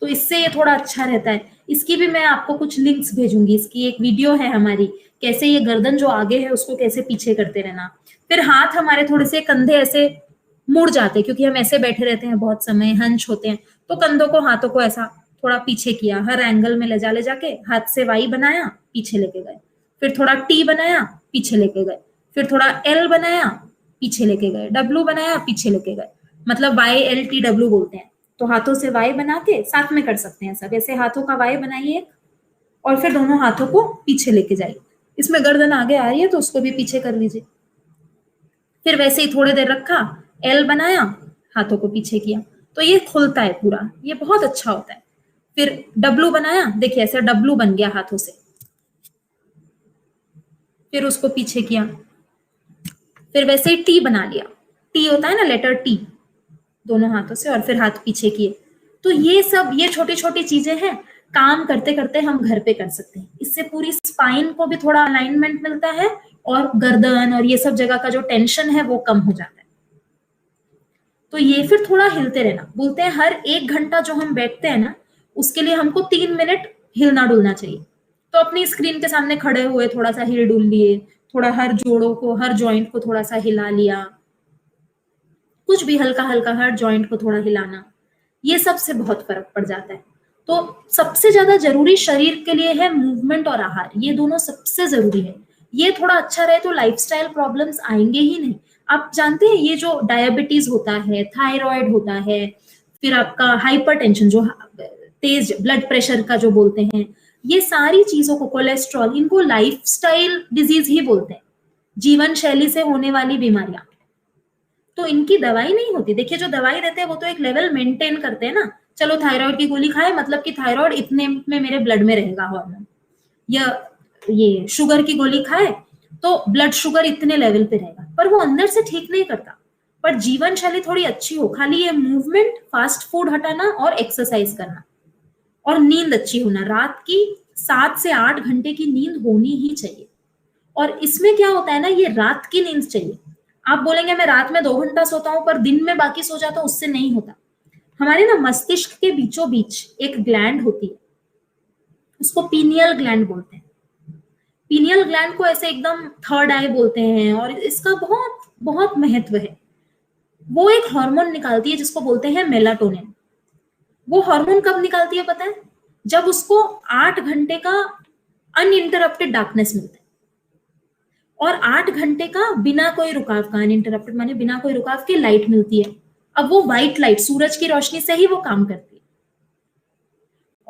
तो इससे ये थोड़ा अच्छा रहता है। इसकी भी मैं आपको कुछ लिंक्स भेजूंगी, इसकी एक वीडियो है हमारी, कैसे ये गर्दन जो आगे है उसको कैसे पीछे करते रहना। फिर हाथ हमारे थोड़े से कंधे ऐसे मुड़ जाते हैं, क्योंकि हम ऐसे बैठे रहते हैं बहुत समय, हंच होते हैं, तो कंधों को हाथों को ऐसा थोड़ा पीछे किया, हर एंगल में ले जाके हाथ से वाई बनाया, पीछे लेके गए, फिर थोड़ा टी बनाया, पीछे लेके गए, फिर थोड़ा एल बनाया, पीछे लेके गए, डब्ल्यू बनाया, पीछे लेके गए, मतलब YLTW बोलते हैं। तो हाथों से वाई बना के साथ में कर सकते हैं सब, ऐसे हाथों का वाई बनाइए और फिर दोनों हाथों को पीछे लेके जाइए। इसमें गर्दन आगे आ रही है तो उसको भी पीछे कर लीजिए। फिर वैसे ही थोड़ी देर रखा, एल बनाया, हाथों को पीछे किया, तो ये खुलता है पूरा, ये बहुत अच्छा होता है। फिर डब्लू बनाया, देखिए ऐसे डब्लू बन गया हाथों से, फिर उसको पीछे किया, फिर वैसे ही टी बना लिया, टी होता है ना लेटर टी, दोनों हाथों से, और फिर हाथ पीछे किए। तो ये सब, ये छोटी छोटी चीजें हैं, काम करते करते हम घर पे कर सकते हैं। इससे पूरी स्पाइन को भी थोड़ा अलाइनमेंट मिलता है, और गर्दन और ये सब जगह का जो टेंशन है वो कम हो जाता है। तो ये फिर थोड़ा हिलते रहना बोलते हैं, हर 1 घंटा जो हम बैठते हैं ना, उसके लिए हमको 3 मिनट हिलना डुलना चाहिए। तो अपनी स्क्रीन के सामने खड़े हुए थोड़ा सा हिल डुल लिए, थोड़ा हर जोड़ों को, हर जॉइंट को थोड़ा सा हिला लिया, कुछ भी हल्का हल्का हर जॉइंट को थोड़ा हिलाना, ये सब से बहुत फर्क पड़ जाता है। तो सबसे ज्यादा जरूरी शरीर के लिए है मूवमेंट और आहार, ये दोनों सबसे जरूरी है। ये थोड़ा अच्छा रहे तो लाइफस्टाइल प्रॉब्लम्स आएंगे ही नहीं। आप जानते हैं ये जो डायबिटीज होता है, थायराइड होता है, फिर आपका हाइपरटेंशन जो तेज ब्लड प्रेशर का जो बोलते हैं, ये सारी चीजों को, कोलेस्ट्रॉल, इनको लाइफस्टाइल डिजीज ही बोलते हैं, जीवन शैली से होने वाली बीमारियां। तो इनकी दवाई नहीं होती। देखिए जो दवाई देते हैं वो तो एक लेवल मेंटेन करते हैं ना, चलो थायराइड की गोली खाए, मतलब कि थायराइड इतने में मेरे ब्लड में रहेगा हार्मोन, या ये शुगर की गोली खाए तो ब्लड शुगर इतने लेवल पे रहेगा, पर वो अंदर से ठीक नहीं करता। पर जीवन शैली थोड़ी अच्छी हो, खाली ये मूवमेंट, फास्ट फूड हटाना और एक्सरसाइज करना, और नींद अच्छी होना, रात की 7 से 8 घंटे की नींद होनी ही चाहिए। और इसमें क्या होता है ना, ये रात की नींद चाहिए। आप बोलेंगे मैं रात में 2 घंटा सोता हूं पर दिन में बाकी सो जाता हूं, उससे नहीं होता। हमारे ना मस्तिष्क के बीचों बीच एक ग्लैंड होती है, उसको पीनियल ग्लैंड बोलते हैं। पीनियल ग्लैंड को ऐसे एकदम थर्ड आई बोलते हैं, और इसका बहुत बहुत महत्व है। वो एक हार्मोन निकालती है जिसको बोलते हैं मेलाटोनिन। वो हार्मोन कब निकालती है पता है? जब उसको 8 घंटे का अनइंटरप्टेड डार्कनेस मिलता है, और 8 घंटे का बिना कोई रुकाव का, अनइंटरप्टेड माने बिना कोई रुकाव के लाइट मिलती है। अब वो व्हाइट लाइट, सूरज की रोशनी से ही वो काम करती है,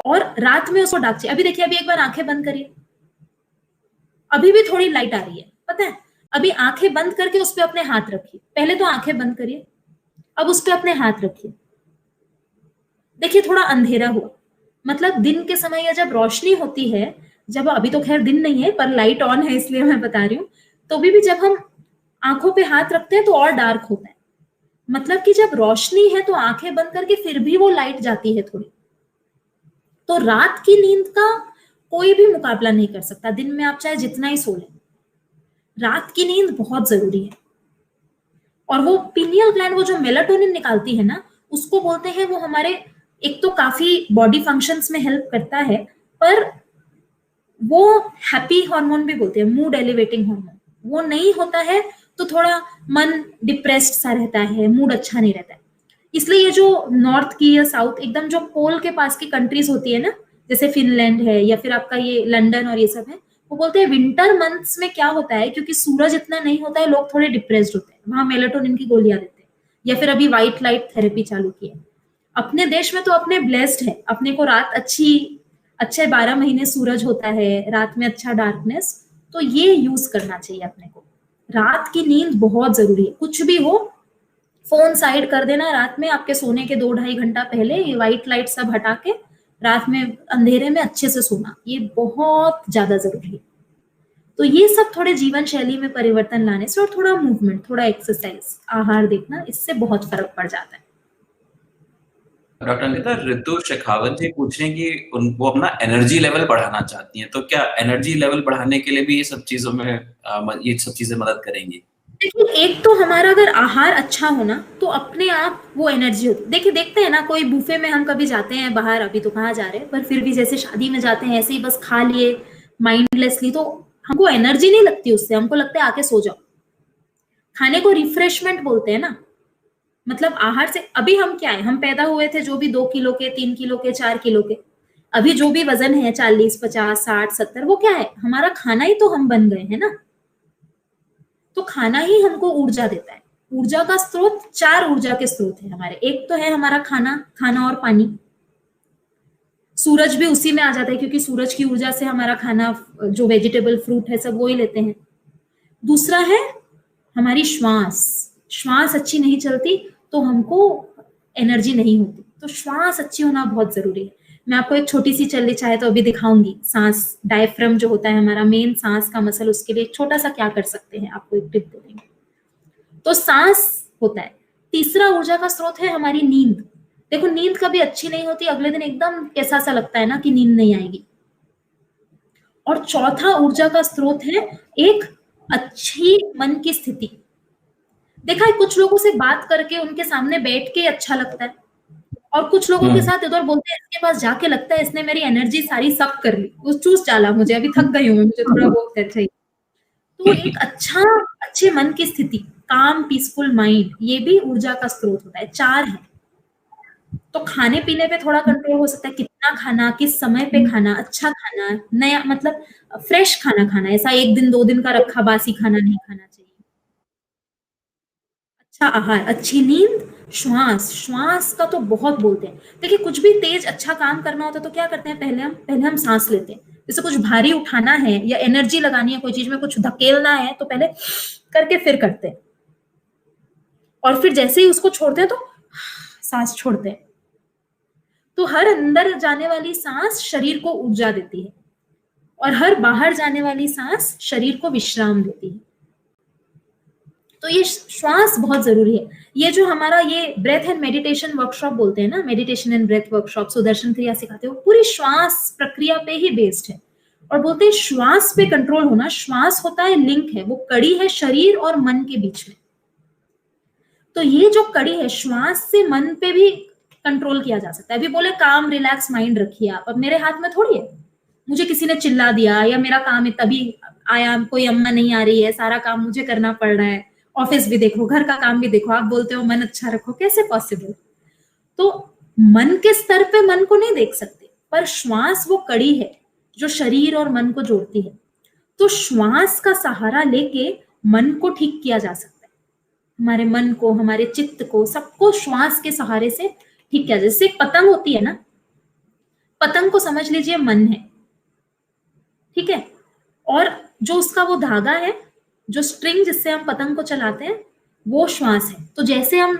और रात में उसको डार्क चाहिए। अभी देखिए, अभी एक बार आंखें बंद करिए, अभी भी थोड़ी लाइट आ रही है, पता है? अभी आंखें बंद करके उस पर अपने हाथ रखिए, पहले तो आंखें बंद करिए, अब उस पर अपने हाथ रखिए, देखिए थोड़ा अंधेरा हुआ। मतलब दिन के समय या जब रोशनी होती है, जब, अभी तो खैर दिन नहीं है पर लाइट ऑन है इसलिए मैं बता रही हूँ, तो भी जब हम आंखों पे हाथ रखते हैं तो और डार्क होता है। मतलब कि जब रोशनी है तो आंखें बंद करके फिर भी वो लाइट जाती है थोड़ी। तो रात की नींद का कोई भी मुकाबला नहीं कर सकता, दिन में आप चाहे जितना ही सो लें, रात की नींद बहुत जरूरी है। और वो पीनियल ग्लैंड, वो जो मेलाटोनिन निकालती है ना, उसको बोलते हैं, वो हमारे एक तो काफी बॉडी फंक्शंस में हेल्प करता है, पर वो हैप्पी हार्मोन भी बोलते हैं, मूड एलिवेटिंग हार्मोन। वो नहीं होता है तो थोड़ा मन डिप्रेस्ड सा रहता है, मूड अच्छा नहीं रहता है। इसलिए ये जो नॉर्थ की या साउथ, एकदम जो पोल के पास की कंट्रीज होती है ना, जैसे फिनलैंड है या फिर आपका ये लंदन और ये सब है, वो बोलते हैं विंटर मंथ्स में क्या होता है, क्योंकि सूरज इतना नहीं होता है, लोग थोड़े डिप्रेस्ड होते हैं, वहां मेलाटोनिन की गोलियां देते हैं, या फिर अभी व्हाइट लाइट थेरेपी चालू की है। अपने देश में तो अपने ब्लेस्ड है, अपने को रात अच्छे 12 महीने सूरज होता है, रात में अच्छा डार्कनेस, तो ये यूज करना चाहिए अपने को। रात की नींद बहुत जरूरी है। कुछ भी हो, फोन साइड कर देना रात में, आपके सोने के 2-2.5 घंटा पहले ये व्हाइट लाइट सब हटा के रात में अंधेरे में अच्छे से सोना, ये बहुत ज्यादा जरूरी है। तो ये सब थोड़े जीवन शैली में परिवर्तन लाने से, और थोड़ा मूवमेंट, थोड़ा एक्सरसाइज, आहार देखना, इससे बहुत फर्क पड़ जाता है। डॉक्टर अंकिता, ऋतु शेखावत जी पूछ रहे हैं कि वो अपना एनर्जी लेवल बढ़ाना चाहती हैं, तो क्या एनर्जी लेवल बढ़ाने के लिए भी ये सब चीजों में ये सब चीजें मदद करेंगी? देखिए, एक तो हमारा अगर आहार अच्छा हो ना, तो अपने आप वो एनर्जी होती है। देखिए, देखते हैं ना, कोई बुफे में हम कभी जाते हैं बाहर, अभी तो कहाँ जा रहे हैं, पर फिर भी जैसे शादी में जाते हैं, ऐसे ही बस खा लिए माइंडलेसली, तो हमको एनर्जी नहीं लगती उससे, हमको लगता है आके सो जाओ। खाने को रिफ्रेशमेंट बोलते हैं ना, मतलब आहार से। अभी हम क्या है, हम पैदा हुए थे जो भी 2 किलो के, 3 किलो के, 4 किलो के, अभी जो भी वजन है 40, 50, 60, 70, वो क्या है, हमारा खाना ही तो हम बन गए हैं ना। तो खाना ही हमको ऊर्जा देता है। ऊर्जा का स्रोत, 4 ऊर्जा के स्रोत है हमारे। एक तो है हमारा खाना और पानी, सूरज भी उसी में आ जाता है, क्योंकि सूरज की ऊर्जा से हमारा खाना, जो वेजिटेबल फ्रूट है सब वो ही लेते हैं। दूसरा है हमारी श्वास। श्वास अच्छी नहीं चलती तो हमको एनर्जी नहीं होती। तो श्वास अच्छी होना बहुत जरूरी है। मैं आपको एक छोटी सी चलनी चाहे तो अभी दिखाऊंगी। सांस, डायफ्राम जो होता है हमारा मेन सांस का मसल, उसके लिए एक छोटा सा क्या कर सकते हैं, आपको एक टिप दे देंगे। तो सांस होता है। तीसरा ऊर्जा का स्रोत है हमारी नींद। देखो नींद कभी अच्छी नहीं होती, अगले दिन एकदम कैसा सा लगता है ना कि नींद नहीं आएगी। और चौथा ऊर्जा का स्रोत है एक अच्छी मन की स्थिति। देखा है कुछ लोगों से बात करके उनके सामने बैठ के अच्छा लगता है, और कुछ लोगों के साथ इधर बोलते हैं इसके पास जाके लगता है इसने मेरी एनर्जी सारी सक कर ली, वो चूस डाला मुझे, अभी थक गई हूँ मैं, मुझे थोड़ा बहुत कर चाहिए। तो एक अच्छे मन की स्थिति, काम पीसफुल माइंड, ये भी ऊर्जा का स्रोत होता है। 4 है। तो खाने पीने पे थोड़ा कंट्रोल हो सकता है, कितना खाना, किस समय पे खाना, अच्छा खाना, नया मतलब फ्रेश खाना खाना, ऐसा 1 दिन 2 दिन का रखा बासी खाना नहीं खाना चाहिए। अच्छा आहार, अच्छी नींद, श्वास का तो बहुत बोलते हैं। देखिए कुछ भी तेज अच्छा काम करना होता है तो क्या करते हैं, पहले हम सांस लेते हैं। जैसे कुछ भारी उठाना है या एनर्जी लगानी है, कोई चीज में कुछ धकेलना है, तो पहले करके फिर करते हैं, और फिर जैसे ही उसको छोड़ते हैं तो सांस छोड़ते हैं। तो हर अंदर जाने वाली सांस शरीर को ऊर्जा देती है, और हर बाहर जाने वाली सांस शरीर को विश्राम देती है। तो ये श्वास बहुत जरूरी है। ये जो हमारा ये ब्रेथ एंड मेडिटेशन वर्कशॉप बोलते हैं ना, meditation and breath workshop, Sudarshan Kriya सिखाते हो, पूरी श्वास प्रक्रिया पे ही बेस्ड है। और बोलते हैं श्वास पे कंट्रोल होना, श्वास होता है लिंक है, वो कड़ी है शरीर और मन के बीच में। तो ये जो कड़ी है, श्वास से मन पे भी कंट्रोल किया जा सकता है। अभी बोले काम रिलैक्स माइंड रखिए आप, अब मेरे हाथ में थोड़ी है, मुझे किसी ने चिल्ला दिया या मेरा काम है तभी आया, कोई अम्मा नहीं आ रही है, सारा काम मुझे करना पड़ रहा है, ऑफिस भी देखो, घर का काम भी देखो, आप बोलते हो मन अच्छा रखो, कैसे पॉसिबल। तो मन के स्तर पे मन को नहीं देख सकते, पर श्वास वो कड़ी है जो शरीर और मन को जोड़ती है। तो श्वास का सहारा लेके मन को ठीक किया जा सकता है, हमारे मन को, हमारे चित्त को, सबको श्वास के सहारे से ठीक किया। जैसे एक पतंग होती है ना, पतंग को समझ लीजिए मन है, ठीक है, और जो उसका वो धागा है, जो स्ट्रिंग जिससे हम पतंग को चलाते हैं, वो श्वास है। तो जैसे हम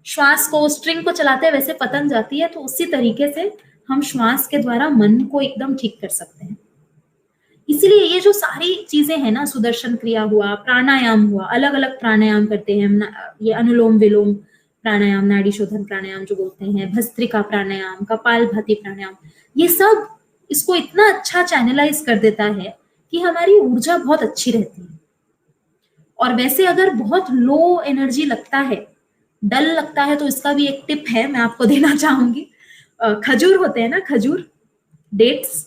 श्वास को, स्ट्रिंग को चलाते हैं, वैसे पतंग जाती है। तो उसी तरीके से हम श्वास के द्वारा मन को एकदम ठीक कर सकते हैं। इसीलिए ये जो सारी चीजें हैं ना, सुदर्शन क्रिया हुआ, प्राणायाम हुआ, अलग अलग प्राणायाम करते हैं हम, ये अनुलोम विलोम प्राणायाम, नाड़ी शोधन प्राणायाम जो बोलते हैं, भस्त्रिका प्राणायाम, कपालभाति प्राणायाम, ये सब इसको इतना अच्छा चैनलाइज कर देता है कि हमारी ऊर्जा बहुत अच्छी रहती है। और वैसे अगर बहुत लो एनर्जी लगता है, डल लगता है, तो इसका भी एक टिप है, मैं आपको देना चाहूंगी। खजूर होते हैं ना, खजूर, डेट्स,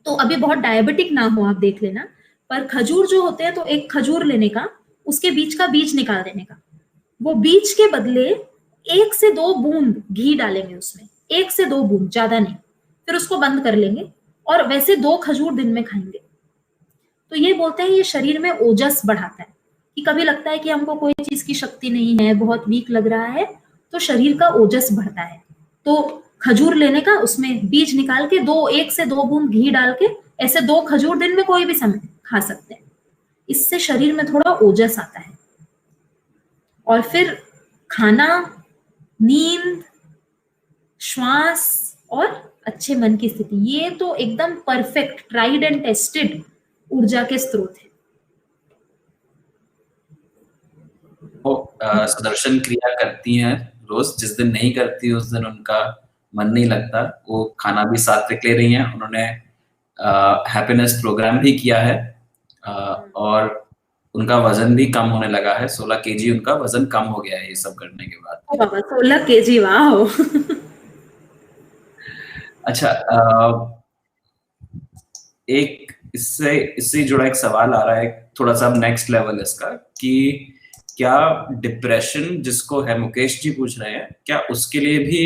तो अभी बहुत डायबिटिक ना हो आप देख लेना, पर खजूर जो होते हैं, तो एक खजूर लेने का, उसके बीच का बीज निकाल देने का, वो बीज के बदले 1 से 2 बूंद घी डालेंगे उसमें, 1 से 2 बूंद, ज्यादा नहीं, फिर उसको बंद कर लेंगे, और वैसे 2 खजूर दिन में खाएंगे। तो ये बोलते हैं ये शरीर में ओजस बढ़ाता है, कि कभी लगता है कि हमको कोई चीज की शक्ति नहीं है, बहुत वीक लग रहा है, तो शरीर का ओजस बढ़ता है। तो खजूर लेने का, उसमें बीज निकाल के 1 से 2 बूंद घी डाल के, ऐसे 2 खजूर दिन में कोई भी समय खा सकते हैं। इससे शरीर में थोड़ा ओजस आता है। और फिर खाना, नींद, श्वास और अच्छे मन की स्थिति, ये तो एकदम परफेक्ट, ट्राइड एंड टेस्टेड ऊर्जा के स्रोत है। सुदर्शन क्रिया करती हैं रोज, जिस दिन नहीं करती उस दिन उनका मन नहीं लगता। वो खाना भी सात्विक ले रही हैं, उन्होंने हैप्पीनेस प्रोग्राम भी किया है, और उनका वजन भी कम होने लगा है। 16 केजी उनका वजन कम हो गया है ये सब करने के बाद। ओ बाबा, 16 केजी, वाह। अच्छा, एक इससे जुड़ा एक सवाल आ रहा है, थोड़ा सा नेक्स्ट लेवल इसका, कि क्या डिप्रेशन जिसको है, मुकेश जी पूछ रहे हैं, क्या उसके लिए भी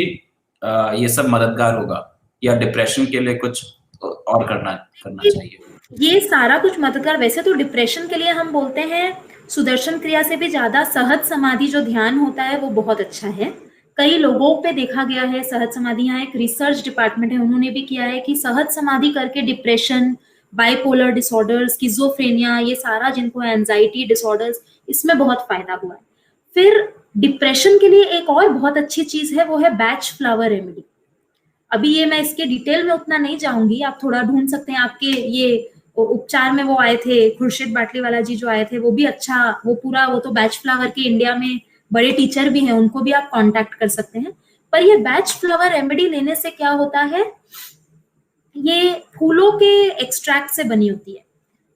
ये सब मददगार होगा, या डिप्रेशन के लिए कुछ और करना चाहिए? ये सारा कुछ मददगार। वैसे तो डिप्रेशन के लिए हम बोलते हैं सुदर्शन क्रिया से भी ज्यादा सहज समाधि जो ध्यान होता है वो बहुत अच्छा है। कई लोगों पे देखा गया है सहज समाधि, यहाँ एक रिसर्च डिपार्टमेंट है, उन्होंने भी किया है कि सहज समाधि करके डिप्रेशन, बाइपोलर डिसऑर्डर, स्किज़ोफ्रेनिया, ये सारा जिनको एंजाइटी डिसऑर्डर्स, इसमें बहुत फायदा हुआ है। फिर डिप्रेशन के लिए एक और बहुत अच्छी चीज है, वो है बैच फ्लावर रेमेडी। अभी ये मैं इसके डिटेल में उतना नहीं जाऊंगी, आप थोड़ा ढूंढ सकते हैं। आपके ये उपचार में वो आए थे खुर्शीद बाटली वाला जी जो आए थे, वो भी अच्छा, वो पूरा, वो तो बैच फ्लावर के इंडिया में बड़े टीचर भी हैं, उनको भी आप कांटेक्ट कर सकते हैं। पर ये बैच फ्लावर रेमेडी लेने से क्या होता है, ये फूलों के एक्सट्रैक्ट से बनी होती है।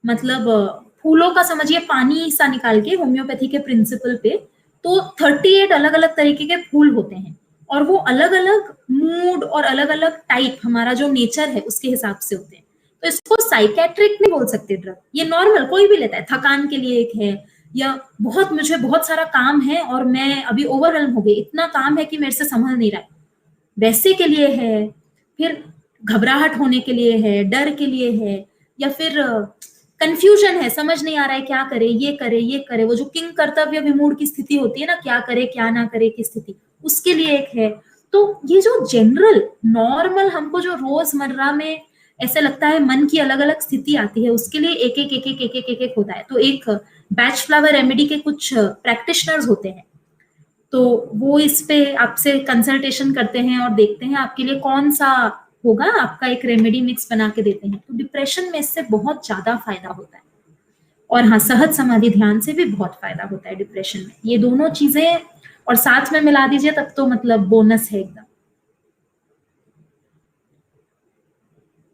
मतलब फूलों का समझिए पानी सा निकाल के होम्योपैथी के प्रिंसिपल पे, तो 38 अलग अलग तरीके के फूल होते हैं, और वो अलग अलग मूड और अलग अलग टाइप, हमारा जो नेचर है उसके हिसाब से होते हैं। तो इसको साइकेट्रिक नहीं बोल सकते ड्रग, ये नॉर्मल कोई भी लेता है। थकान के लिए एक है, या मुझे बहुत सारा काम है और मैं अभी ओवरवेल्म हो गई, इतना काम है कि मेरे से संभल नहीं रहा, वैसे के लिए है। फिर घबराहट होने के लिए है, डर के लिए है, या फिर कंफ्यूजन है, समझ नहीं आ रहा है क्या करे, ये करे ये करे, वो जो किंग कर्तव्य विमूढ़ की स्थिति होती है ना, क्या करे क्या ना करे की स्थिति, उसके लिए एक है। तो ये जो जनरल नॉर्मल हमको जो रोजमर्रा में ऐसे लगता है मन की अलग अलग स्थिति आती है, उसके लिए एक एक एक एक एक एक एक, एक होता है। तो एक बैच फ्लावर रेमेडी के कुछ प्रैक्टिशनर्स होते हैं, तो वो इस पे आपसे कंसल्टेशन करते हैं और देखते हैं आपके लिए कौन सा होगा, आपका एक रेमेडी मिक्स बना के देते हैं। तो डिप्रेशन में इससे बहुत ज्यादा फायदा होता है। और हाँ, सहज समाधि ध्यान से भी बहुत फायदा होता है डिप्रेशन में। ये दोनों चीजें और साथ में मिला दीजिए तब तो मतलब बोनस है एकदम।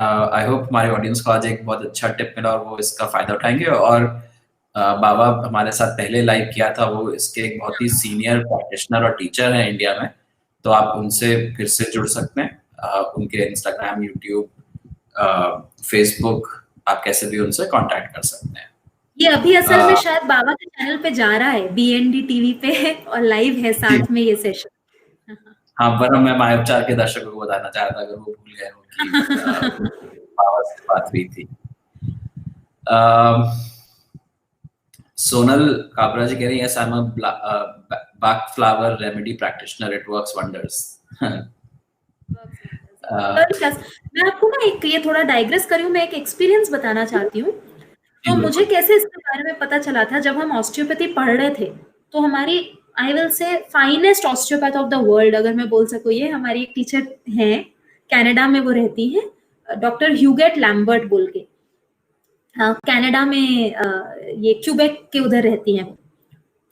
आई होप हमारे ऑडियंस को आज एक बहुत अच्छा टिप मिला और वो इसका फायदा उठाएंगे। और बाबा हमारे साथ पहले लाइव किया था, वो इसके एक बहुत ही सीनियर प्रैक्टिशनर और टीचर हैं इंडिया में, तो आप उनसे फिर से जुड़ सकते हैं। उनके इंस्टाग्राम, यूट्यूब, फेसबुक, आप कैसे भी उनसे कांटेक्ट कर सकते हैं। ये अभी असल में शायद बाबा के चैनल पे जा रहा है, BND टीवी पे, और लाइव है साथ में ये सेशन। हाँ, वरना मैं माया उपचार के दर्शकों को बताना चाह रहा था, अगर वो भूल गए हो कि बाबा से बात हुई थी। सोनल काबरा जी कह रही है, yes, I'm a Bach flower remedy practitioner, it works wonders. मैं आपको ना एक ये थोड़ा डाइग्रेस करी हूँ, मैं एक एक्सपीरियंस बताना चाहती हूँ। तो मुझे कैसे इसके बारे में पता चला था, जब हम ऑस्टियोपैथी पढ़ रहे थे, तो हमारी आई विल से finest osteopath of the world, अगर मैं बोल सकूँ, ये हमारी एक टीचर हैं, कनाडा में वो रहती हैं, डॉक्टर ह्यूगेट लैम्बर्ट बोल के, कनाडा में ये क्यूबेक के उधर रहती हैं।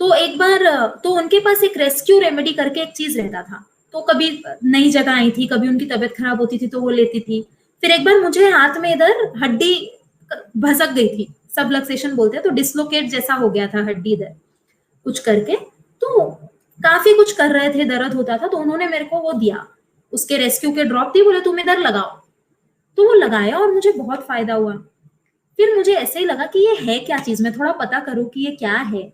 तो एक बार तो उनके पास एक रेस्क्यू रेमेडी करके एक चीज रहता था, तो कभी नई जगह आई थी, कभी उनकी तबीयत खराब होती थी तो वो लेती थी। फिर एक बार मुझे हाथ में इधर हड्डी भसक गई थी, सबलक्सेशन बोलते हैं, तो डिसलोकेट जैसा हो गया था हड्डी इधर कुछ करके। तो काफी कुछ कर रहे थे, दर्द होता था, तो उन्होंने मेरे को वो दिया, उसके रेस्क्यू के ड्रॉप दी, बोले तुम इधर लगाओ। तो वो लगाया और मुझे बहुत फायदा हुआ। फिर मुझे ऐसे ही लगा कि ये है क्या चीज, मैं थोड़ा पता करूं कि ये क्या है।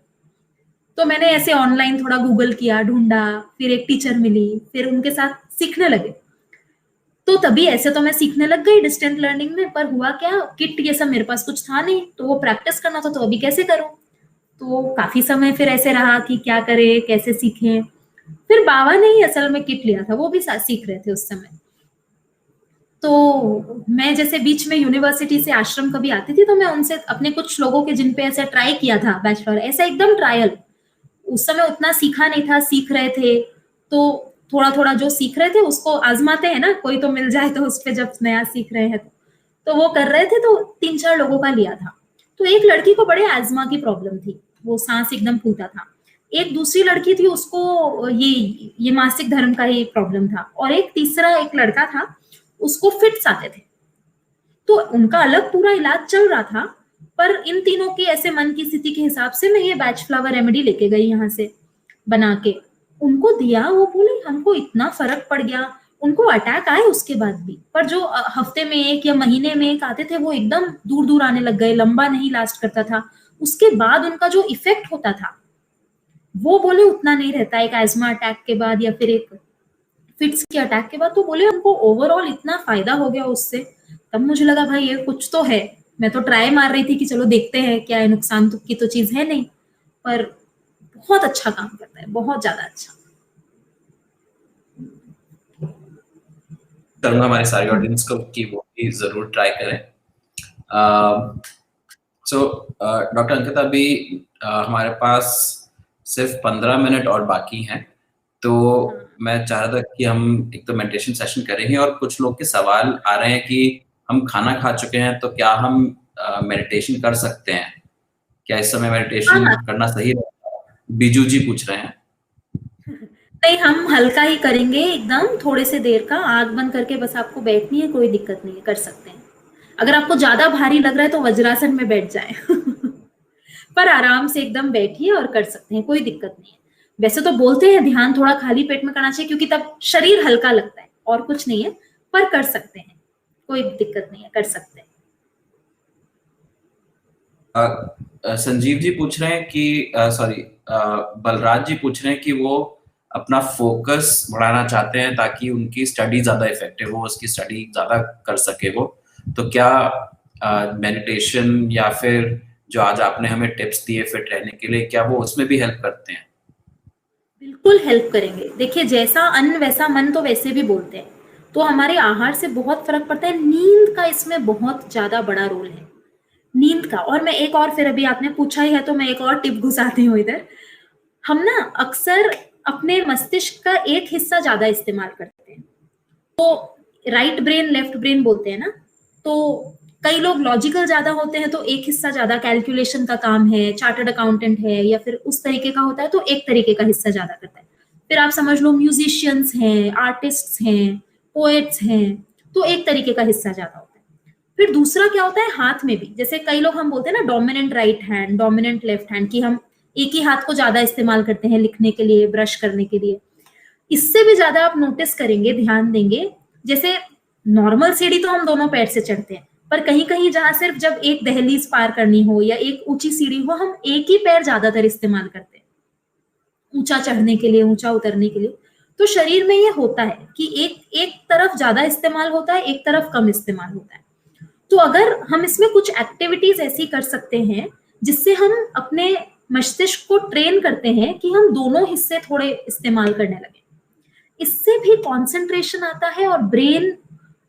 तो मैंने ऐसे ऑनलाइन थोड़ा गूगल किया, ढूंढा, फिर एक टीचर मिली, फिर उनके साथ सीखने लगे। तो तभी ऐसे तो मैं सीखने लग गई डिस्टेंट लर्निंग में, पर हुआ क्या, किट ये सब मेरे पास कुछ था नहीं, तो वो प्रैक्टिस करना था, तो अभी कैसे करूं। तो काफी समय फिर ऐसे रहा कि क्या करे, कैसे सीखें। फिर बाबा ने ही असल में किट लिया था, वो भी सीख रहे थे उस समय। तो मैं जैसे बीच में यूनिवर्सिटी से आश्रम कभी आती थी, तो मैं उनसे अपने कुछ लोगों के जिन पे ऐसे ट्राई किया था बैचलर, ऐसा एकदम ट्रायल, उस समय उतना सीखा नहीं था, सीख रहे थे, तो थोड़ा थोड़ा जो सीख रहे थे उसको आजमाते हैं ना, कोई तो मिल जाए तो उस पे, जब नया सीख रहे हैं तो वो कर रहे थे। तो 3-4 लोगों का लिया था। तो एक लड़की को बड़े एजमा की प्रॉब्लम थी, वो सांस एकदम फूलता था। एक दूसरी लड़की थी, उसको ये मासिक धर्म का ही प्रॉब्लम था। और एक तीसरा एक लड़का था, उसको फिट्स आते थे। तो उनका अलग पूरा इलाज चल रहा था, पर इन तीनों के ऐसे मन की स्थिति के हिसाब से मैं ये बैच फ्लावर रेमेडी लेके गई यहाँ से बना के, उनको दिया। वो बोले हमको इतना फर्क पड़ गया। उनको अटैक आए उसके बाद भी, पर जो हफ्ते में एक या महीने में एक आते थे, वो एकदम दूर दूर आने लग गए, लंबा नहीं लास्ट करता था। उसके बाद उनका जो इफेक्ट होता था, वो बोले उतना नहीं रहता एक एस्मा अटैक के बाद या फिर एक फिट्स के अटैक के बाद। तो बोले उनको ओवरऑल इतना फायदा हो गया उससे। तब मुझे लगा भाई ये कुछ तो है। मैं तो ट्राई मार रही थी कि चलो देखते हैं क्या है, नुकसान की तो चीज है नहीं, पर बहुत अच्छा काम करता है, बहुत ज्यादा अच्छा। करूंगा हमारे सारे ऑडियंस को कि वो भी जरूर ट्राई करें। सो डॉक्टर अंकिता, अभी हमारे पास सिर्फ 15 मिनट और बाकी हैं, तो मैं चाह रहा था कि हम एक तो मेडिटेशन सेशन करेंगे, और कुछ लोग के सवाल आ रहे हैं कि हम खाना खा चुके हैं तो क्या हम मेडिटेशन कर सकते हैं, क्या इस समय मेडिटेशन हाँ, करना सही रहेगा? बीजू जी पूछ रहे हैं। नहीं, हम हल्का ही करेंगे एकदम, थोड़े से देर का, आँख बंद करके बस आपको बैठनी है, कोई दिक्कत नहीं है, कर सकते हैं। अगर आपको ज़्यादा भारी लग रहा है तो वज्रासन में बैठ जाएँ। पर आराम से एकदम बैठिए और कर सकते हैं, कोई दिक्कत नहीं है। वैसे तो बोलते हैं ध्यान थोड़ा खाली पेट में करना चाहिए, क्योंकि तब शरीर हल्का लगता है, और कुछ नहीं है, पर कर सकते हैं, कोई दिक्कत नहीं है, कर सकते हैं। संजीव जी पूछ रहे हैं कि सॉरी, बलराज जी पूछ रहे हैं कि वो अपना फोकस बढ़ाना चाहते हैं ताकि उनकी स्टडी ज्यादा इफेक्टिव हो, उसकी स्टडी ज्यादा कर सके वो। तो क्या मेडिटेशन या फिर जो आज आपने हमें टिप्स दिए फिट रहने के लिए, क्या वो उसमें भी हेल्प करते हैं? बिल्कुल हेल्प करेंगे। देखिए, जैसा अन्न वैसा मन, तो वैसे भी बोलते हैं। तो हमारे आहार से बहुत फर्क पड़ता है। नींद का इसमें बहुत ज्यादा बड़ा रोल है, नींद का। और मैं एक और, फिर अभी आपने पूछा ही है तो मैं एक और टिप घुसाती हूँ इधर। हम ना अक्सर अपने मस्तिष्क का एक हिस्सा ज्यादा इस्तेमाल करते हैं। तो राइट ब्रेन लेफ्ट ब्रेन बोलते हैं ना, तो कई लोग लॉजिकल ज्यादा होते हैं तो एक हिस्सा ज्यादा कैलकुलेशन का काम है, चार्टर्ड अकाउंटेंट है या फिर उस तरीके का होता है तो एक तरीके का हिस्सा ज्यादा करता है। फिर आप समझ लो म्यूजिशियंस हैं, आर्टिस्ट्स हैं, पोएट्स हैं, तो एक तरीके का हिस्सा ज्यादा होता है। फिर दूसरा क्या होता है, हाथ में भी। जैसे कई लोग हम बोलते हैं ना dominant right hand, dominant left hand, कि हम एक ही हाथ को ज्यादा इस्तेमाल करते हैं लिखने के लिए, ब्रश करने के लिए। इससे भी ज्यादा आप नोटिस करेंगे, ध्यान देंगे, जैसे नॉर्मल सीढ़ी तो हम दोनों पैर से चढ़ते हैं, पर कहीं कहीं जहां सिर्फ जब एक दहलीज पार करनी हो या एक ऊंची सीढ़ी हो, हम एक ही पैर ज्यादातर इस्तेमाल करते हैं, ऊंचा चढ़ने के लिए, ऊंचा उतरने के लिए। तो शरीर में ये होता है कि एक एक तरफ ज्यादा इस्तेमाल होता है, एक तरफ कम इस्तेमाल होता है। तो अगर हम इसमें कुछ एक्टिविटीज ऐसी कर सकते हैं जिससे हम अपने मस्तिष्क को ट्रेन करते हैं कि हम दोनों हिस्से थोड़े इस्तेमाल करने लगे, इससे भी कंसंट्रेशन आता है और ब्रेन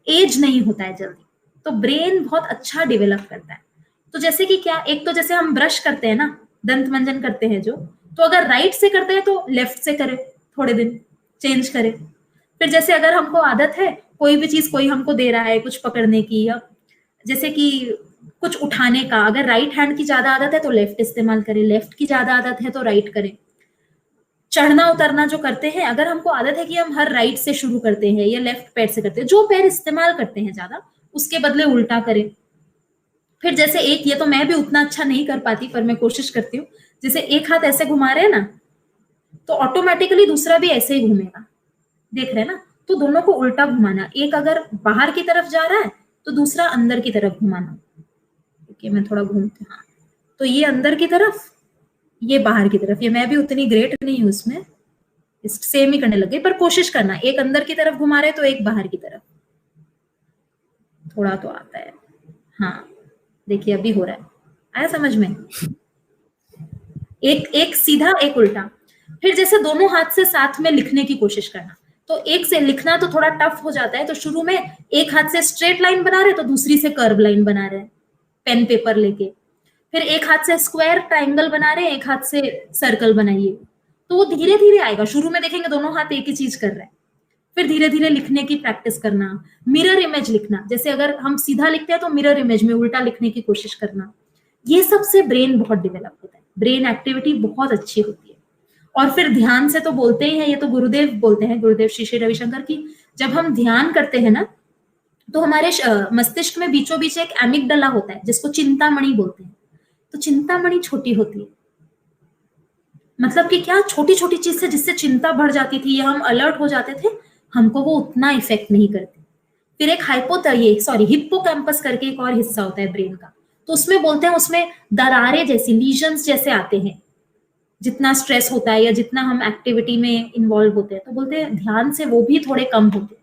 एज नहीं होता है जल्दी, तो ब्रेन बहुत अच्छा डेवलप करता है। तो जैसे कि क्या, एक तो जैसे हम ब्रश करते हैं ना, दंत मंजन करते हैं जो, तो अगर राइट से करते हैं तो लेफ्ट से करें, थोड़े दिन चेंज करें। फिर जैसे अगर हमको आदत है, कोई भी चीज कोई हमको दे रहा है कुछ पकड़ने की, या जैसे कि कुछ उठाने का, अगर राइट हैंड की ज्यादा आदत है तो लेफ्ट इस्तेमाल करें, लेफ्ट की ज्यादा आदत है तो राइट करें। चढ़ना उतरना जो करते हैं, अगर हमको आदत है कि हम हर राइट से शुरू करते हैं या लेफ्ट पैर से करते हैं, जो पैर इस्तेमाल करते हैं ज्यादा उसके बदले उल्टा करें। फिर जैसे एक, ये तो मैं भी उतना अच्छा नहीं कर पाती पर मैं कोशिश करती हूँ, जैसे एक हाथ ऐसे घुमा रहे हैं ना, तो ऑटोमेटिकली दूसरा भी ऐसे ही घूमेगा, देख रहे हैं ना। तो दोनों को उल्टा घुमाना, एक अगर बाहर की तरफ जा रहा है तो दूसरा अंदर की तरफ घुमाना। ओके, मैं थोड़ा घूमती हूँ, हाँ। तो ये अंदर की तरफ, ये बाहर की तरफ। ये मैं भी उतनी ग्रेट नहीं हूँ उसमें, सेम ही करने लगे, पर कोशिश करना, एक अंदर की तरफ घुमा रहे तो एक बाहर की तरफ। थोड़ा तो आता है, हाँ, देखिए अभी हो रहा है, आया समझ में? एक एक सीधा एक उल्टा। फिर जैसे दोनों हाथ से साथ में लिखने की कोशिश करना, तो एक से लिखना तो थोड़ा टफ हो जाता है, तो शुरू में एक हाथ से स्ट्रेट लाइन बना रहे तो दूसरी से कर्व लाइन बना रहे हैं पेन पेपर लेके। फिर एक हाथ से स्क्वायर ट्राइंगल बना रहे हैं, एक हाथ से सर्कल बनाइए, तो वो धीरे धीरे आएगा। शुरू में देखेंगे दोनों हाथ एक ही चीज कर रहे हैं, फिर धीरे धीरे लिखने की प्रैक्टिस करना। मिरर इमेज लिखना, जैसे अगर हम सीधा लिखते हैं तो मिरर इमेज में उल्टा लिखने की कोशिश करना। ये सबसे ब्रेन बहुत डेवलप होता है, ब्रेन एक्टिविटी बहुत अच्छी होती है। और फिर ध्यान से तो बोलते ही हैं, ये तो गुरुदेव बोलते हैं, गुरुदेव श्री श्री रविशंकर की, जब हम ध्यान करते हैं ना तो हमारे मस्तिष्क में बीचों बीच एक एमिगडाला होता है जिसको चिंतामणि बोलते हैं। तो चिंतामणि छोटी होती है, मतलब कि क्या, छोटी छोटी चीज से जिससे चिंता बढ़ जाती थी या हम अलर्ट हो जाते थे, हमको वो उतना इफेक्ट नहीं करती। फिर एक हिप्पोकैम्पस करके एक और हिस्सा होता है ब्रेन का, तो उसमें बोलते हैं, उसमें दरारें जैसी, लीजन्स जैसे आते हैं जितना स्ट्रेस होता है या जितना हम एक्टिविटी में इन्वॉल्व होते हैं, तो बोलते हैं ध्यान से वो भी थोड़े कम होते हैं।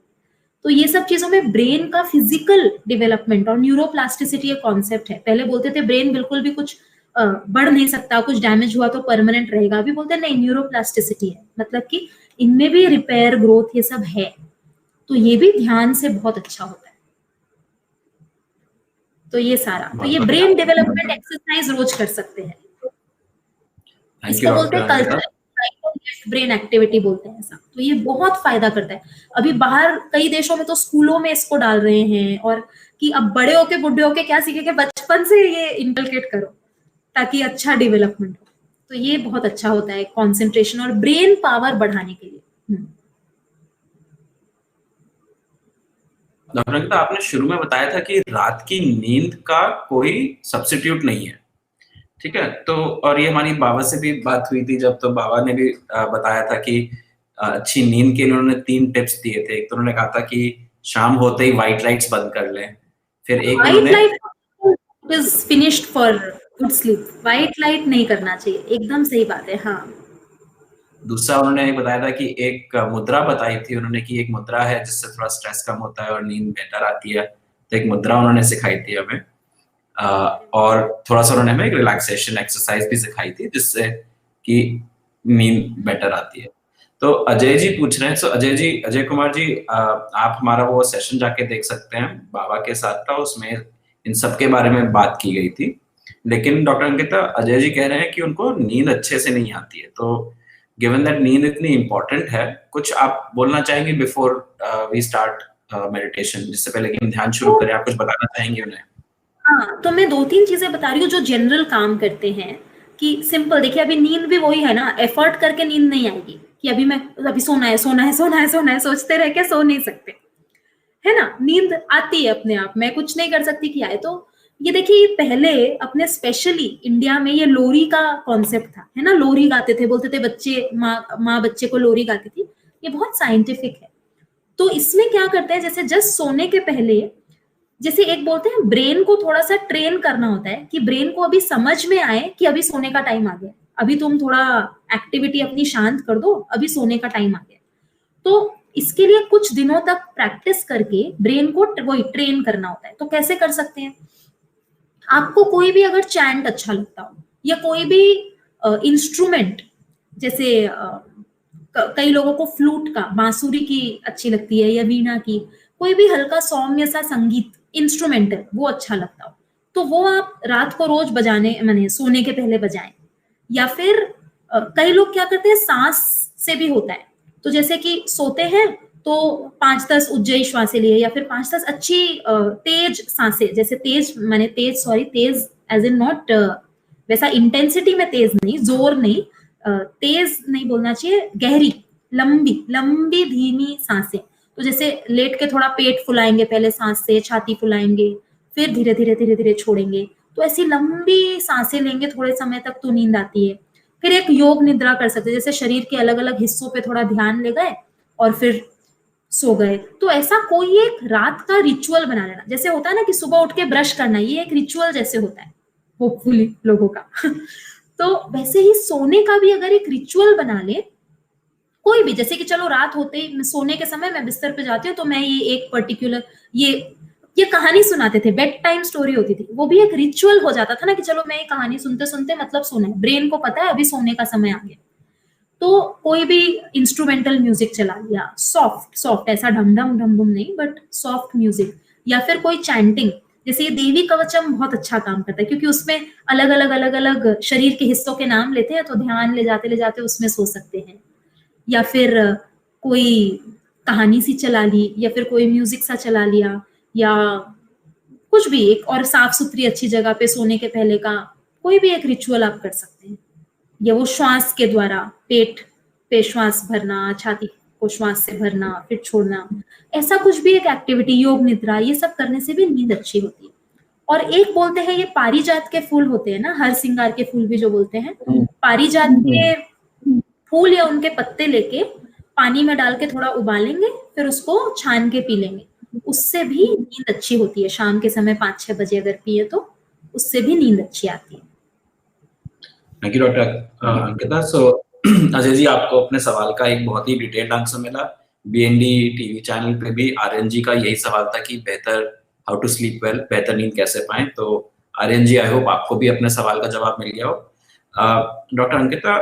तो ये सब चीजों में ब्रेन का फिजिकल डेवलपमेंट और न्यूरोप्लास्टिसिटी एक कॉन्सेप्ट है। पहले बोलते थे ब्रेन बिल्कुल भी कुछ बढ़ नहीं सकता, कुछ डैमेज हुआ तो परमानेंट रहेगा। अभी बोलते हैं नहीं, न्यूरोप्लास्टिसिटी है, मतलब कि इनमें भी रिपेयर, ग्रोथ, ये सब है। तो ये भी ध्यान से बहुत अच्छा होता है। तो ये सारा, तो ये ब्रेन डेवलपमेंट एक्सरसाइज रोज कर सकते हैं। थैंक यू इसको बोलते डॉक्टर हैं Ankita. Cultural left brain activity बोलते हैं ऐसा। तो ये बहुत फायदा करता है। अभी बाहर कई देशों में तो स्कूलों में इसको डाल रहे हैं, और कि अब बड़े होके बुढ़े होके क्या सीखेंगे, बचपन से ये इनकलकेट करो ताकि अच्छा डेवलपमेंट हो। तो ये बहुत अच्छा होता है कंसंट्रेशन और ब्रेन पावर बढ़ाने के लिए। डॉक्टर अंकिता, आपने शुरू में बताया था कि रात की नींद का कोई सब्स्टिट्यूट नहीं है, ठीक है? तो और ये हमारी बाबा से भी बात हुई थी जब, तो बाबा ने भी बताया था कि अच्छी नींद के लिए उन्होंने 3 टिप्स दिए थे। एक तो उन्होंने कहा था कि शाम होते ही व्हाइट लाइट्स बंद कर लें। फिर एक व्हाइट उन्होंने light is finished for good sleep. White light नहीं करना चाहिए, एकदम सही बात है। हाँ, दूसरा उन्होंने बताया था कि एक मुद्रा बताई थी उन्होंने कि एक मुद्रा है जिससे थोड़ा स्ट्रेस कम होता है और नींद बेहतर आती है। तो एक मुद्रा उन्होंने सिखाई थी हमें। और थोड़ा सा उन्होंने हमें एक रिलैक्सेशन एक्सरसाइज भी सिखाई थी जिससे कि नींद बेटर आती है। तो अजय जी पूछ रहे हैं, सो अजय जी, अजय कुमार जी, आप हमारा वो सेशन जाके देख सकते हैं, बाबा के साथ था, उसमें इन सब के बारे में बात की गई थी। लेकिन डॉक्टर अंकिता, अजय जी कह रहे हैं कि उनको नींद अच्छे से नहीं आती है। तो गिवन दैट नींद इतनी इंपॉर्टेंट है, कुछ आप बोलना चाहेंगे बिफोर वी स्टार्ट मेडिटेशन, जिससे पहले कि हम ध्यान शुरू करें, आप कुछ बताना चाहेंगे उन्हें? हाँ, तो मैं 2-3 चीजें बता रही हूँ जो जनरल काम करते हैं। कि सिंपल देखिए, अभी नींद भी वही है ना, एफर्ट करके नींद नहीं आएगी कि अभी सोना है, सोना है, सोना है, सोना है, सोचते रह के सो नहीं सकते, है ना? नींद आती है अपने आप, मैं कुछ नहीं कर सकती कि आए। तो ये देखिए, ये पहले अपने स्पेशली इंडिया में ये लोरी का कॉन्सेप्ट था, है ना? लोरी गाते थे, बोलते थे बच्चे, माँ बच्चे को लोरी गाती थी। ये बहुत साइंटिफिक है। तो इसमें क्या करते हैं, जैसे जस्ट सोने के पहले, जैसे एक बोलते हैं ब्रेन को थोड़ा सा ट्रेन करना होता है कि ब्रेन को अभी समझ में आए कि अभी सोने का टाइम आ गया, अभी तुम थोड़ा एक्टिविटी अपनी शांत कर दो, अभी सोने का टाइम आ गया। तो इसके लिए कुछ दिनों तक प्रैक्टिस करके ब्रेन को वही ट्रेन करना होता है। तो कैसे कर सकते हैं? आपको कोई भी अगर चैंट अच्छा लगता हो, या कोई भी इंस्ट्रूमेंट, जैसे कई लोगों को फ्लूट का, बांसुरी की अच्छी लगती है, या वीणा की, कोई भी हल्का सौम्य सा संगीत इंस्ट्रूमेंटल वो अच्छा लगता हो, तो वो आप रात को रोज बजाने, माने सोने के पहले बजाएं। या फिर कई लोग क्या करते हैं, सांस से भी होता है। तो जैसे कि सोते हैं तो 5-10 उज्जयी श्वासें लिए, या फिर 5-10 अच्छी तेज सांसें, जैसे तेज माने तेज, सॉरी, तेज एज इन नॉट वैसा इंटेंसिटी में तेज नहीं, जोर नहीं, तेज नहीं बोलना चाहिए, गहरी, लंबी लंबी धीमी सांसें। तो जैसे लेट के थोड़ा पेट फुलाएंगे पहले सांस से, छाती फुलाएंगे, फिर धीरे धीरे धीरे धीरे छोड़ेंगे। तो ऐसी लंबी सांसें लेंगे थोड़े समय तक तो नींद आती है। फिर एक योग निद्रा कर सकते हैं, जैसे शरीर के अलग अलग हिस्सों पे थोड़ा ध्यान ले गए और फिर सो गए। तो ऐसा कोई एक रात का रिचुअल बना लेना, जैसे होता है ना कि सुबह उठ के ब्रश करना, ये एक रिचुअल जैसे होता है होपफुली लोगों का। तो वैसे ही सोने का भी अगर एक रिचुअल बना ले, कोई भी, जैसे कि चलो रात होते ही सोने के समय मैं बिस्तर पे जाती हूँ तो मैं ये एक पर्टिकुलर ये कहानी सुनाते थे, बेड टाइम स्टोरी होती थी, वो भी एक रिचुअल हो जाता था ना कि चलो मैं ये कहानी सुनते सुनते मतलब सोना है, ब्रेन को पता है अभी सोने का समय आ गया। तो कोई भी इंस्ट्रूमेंटल म्यूजिक चला लिया, सॉफ्ट सॉफ्ट, ऐसा ढम ढम ढम ढम नहीं, बट सॉफ्ट म्यूजिक। या फिर कोई चैंटिंग, जैसे ये देवी कवचम बहुत अच्छा काम करता है, क्योंकि उसमें अलग अलग शरीर के हिस्सों के नाम लेते हैं, तो ध्यान ले जाते उसमें सो सकते हैं। या फिर कोई कहानी सी चला ली, या फिर कोई म्यूजिक सा चला लिया, या कुछ भी एक और साफ सुथरी अच्छी जगह पे सोने के पहले का कोई भी एक रिचुअल आप कर सकते हैं। या वो श्वास के द्वारा, पेट पे श्वास भरना, छाती को श्वास से भरना फिर छोड़ना, ऐसा कुछ भी एक एक्टिविटी, योग निद्रा, ये सब करने से भी नींद अच्छी होती है। और एक बोलते हैं ये पारिजात के फूल होते हैं ना, हर सिंगार के फूल भी जो बोलते हैं, पारिजात के फूल या उनके पत्ते लेके पानी में डाल के थोड़ा उबालेंगे, फिर उसको छान के पी लेंगे, उससे भी नींद अच्छी होती है। शाम के समय 5-6 बजे अगर पिए तो उससे भी नींद अच्छी आती है। Thank you doctor Ankita. So Ajay ji, आपको अपने सवाल का एक बहुत ही डिटेल्ड आंसर मिला। बीएनडी टीवी चैनल पे भी आर्यन जी का यही सवाल था कि बेहतर हाउ टू स्लीप वेल, बेहतर नींद कैसे पाएं। तो आर्यन जी, आई होप आपको भी अपने सवाल का जवाब मिल गया हो। डॉक्टर अंकिता,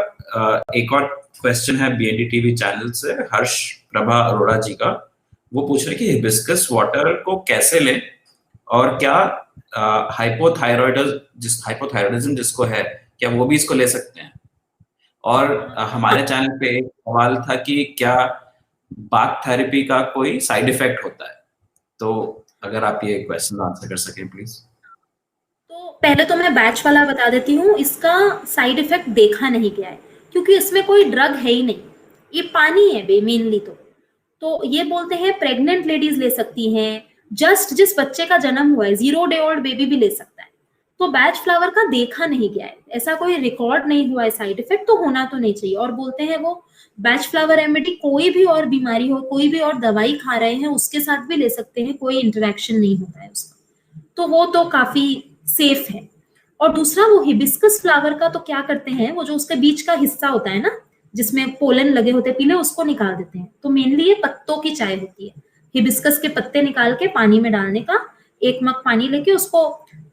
एक और क्वेश्चन है बीएनडी टीवी चैनल से हर्ष प्रभा अरोड़ा जी का। वो पूछ रहे कि हिबिस्कस वाटर को कैसे लें, और क्या हाइपोथायरॉयडिज्म जिसको है, क्या वो भी इसको ले सकते हैं? और हमारे चैनल पे एक सवाल था कि क्या बाथ थेरेपी का कोई साइड इफेक्ट होता है, तो अगर आप ये क्वेश्चन आंसर कर सकें प्लीज। तो पहले तो मैं बैच वाला बता देती हूँ, इसका साइड इफेक्ट देखा नहीं गया है क्योंकि इसमें कोई ड्रग है ही नहीं, ये पानी है बे मेनली। तो ये बोलते हैं प्रेग्नेंट लेडीज ले सकती हैं, जस्ट जिस बच्चे का जन्म हुआ है 0 डे ओल्ड बेबी भी ले सकता है। तो बैच फ्लावर का देखा नहीं गया है, ऐसा कोई रिकॉर्ड नहीं हुआ है साइड इफेक्ट, तो होना तो नहीं चाहिए। और बोलते हैं वो बैच फ्लावर रेमेडी कोई भी और बीमारी हो, कोई भी और दवाई खा रहे हैं उसके साथ भी ले सकते हैं, कोई इंटरेक्शन नहीं होता है उसका, तो वो तो काफी सेफ है। और दूसरा वो हिबिस्कस फ्लावर का तो क्या करते हैं, वो जो उसके बीच का हिस्सा होता है ना जिसमें पोलन लगे होते हैं पीले, उसको निकाल देते हैं। तो मेनली ये पत्तों की चाय होती है, हिबिस्कस के पत्ते निकाल के पानी में डालने का, 1 मग पानी लेके उसको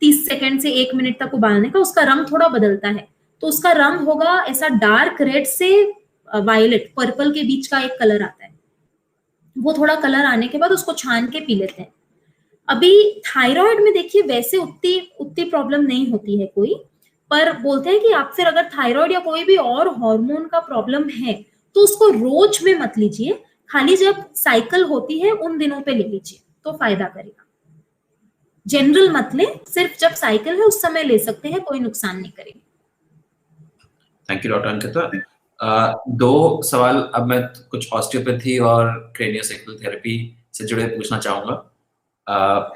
30 सेकंड से 1 मिनट तक उबालने का, उसका रंग थोड़ा बदलता है। तो उसका रंग होगा ऐसा डार्क रेड से वायलेट पर्पल के बीच का एक कलर आता है। वो थोड़ा कलर आने के बाद उसको छान के पी लेते हैं। अभी थायराइड में देखिए वैसे उतनी उतनी प्रॉब्लम नहीं होती है कोई, पर बोलते हैं कि आप फिर अगर थायराइड या कोई भी और हार्मोन का प्रॉब्लम है तो उसको रोज में मत लीजिए, खाली जब साइकिल होती है उन दिनों पे ले लीजिए तो फायदा करेगा। जनरल मत ले, सिर्फ जब साइकिल है उस समय ले सकते हैं, कोई नुकसान नहीं करेगी। Thank you doctor Ankita. दो सवाल अब मैं कुछ ऑस्टियोपैथी और क्रेनियोसैक्रल थेरेपी से जुड़े पूछना चाहूंगा।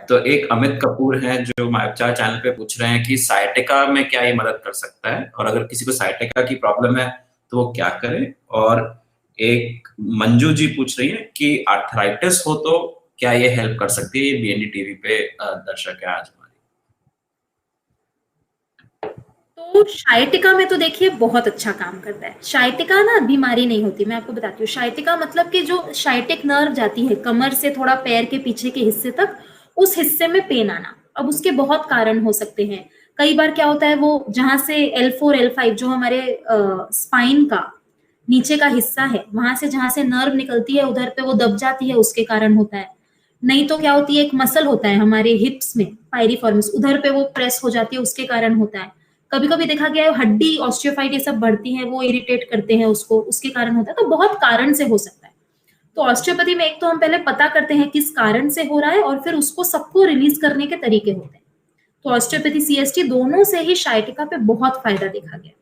तो एक अमित कपूर हैं जो माइपचार चैनल पे पूछ रहे हैं कि साइटिका में क्या ये मदद कर सकता है, और अगर किसी को साइटिका की प्रॉब्लम है तो वो क्या करे। और एक मंजू जी पूछ रही है कि आर्थराइटिस हो तो क्या ये हेल्प कर सकती है। ये बीएनडी टीवी पे दर्शक है आज हमारी। तो शाइटिका में तो देखिए बहुत अच्छा काम करता है। शाइटिका ना बीमारी नहीं होती, मैं आपको बताती हूँ। शाइटिका मतलब कि जो शाइटिक नर्व जाती है कमर से थोड़ा पैर के पीछे के हिस्से तक, उस हिस्से में पेन आना। अब उसके बहुत कारण हो सकते हैं। कई बार क्या होता है, वो जहां से L4 L5 जो हमारे स्पाइन का नीचे का हिस्सा है, वहां से जहां से नर्व निकलती है उधर पे वो दब जाती है, उसके कारण होता है। नहीं तो क्या होती है, एक मसल होता है हमारे हिप्स में पायरिफॉर्मिस, उधर पे वो प्रेस हो जाती है, उसके कारण होता है। कभी कभी देखा गया है हड्डी ऑस्टियोफाइट ये सब बढ़ती है, वो इरिटेट करते हैं उसको, उसके कारण होता है। तो बहुत कारण से हो सकता है। तो ऑस्टियोपैथी में एक तो हम पहले पता करते हैं किस कारण से हो रहा है, और फिर उसको सबको रिलीज करने के तरीके होते हैं। तो ऑस्टियोपैथी सीएसटी दोनों से ही शाइटिका पे बहुत फायदा देखा गया।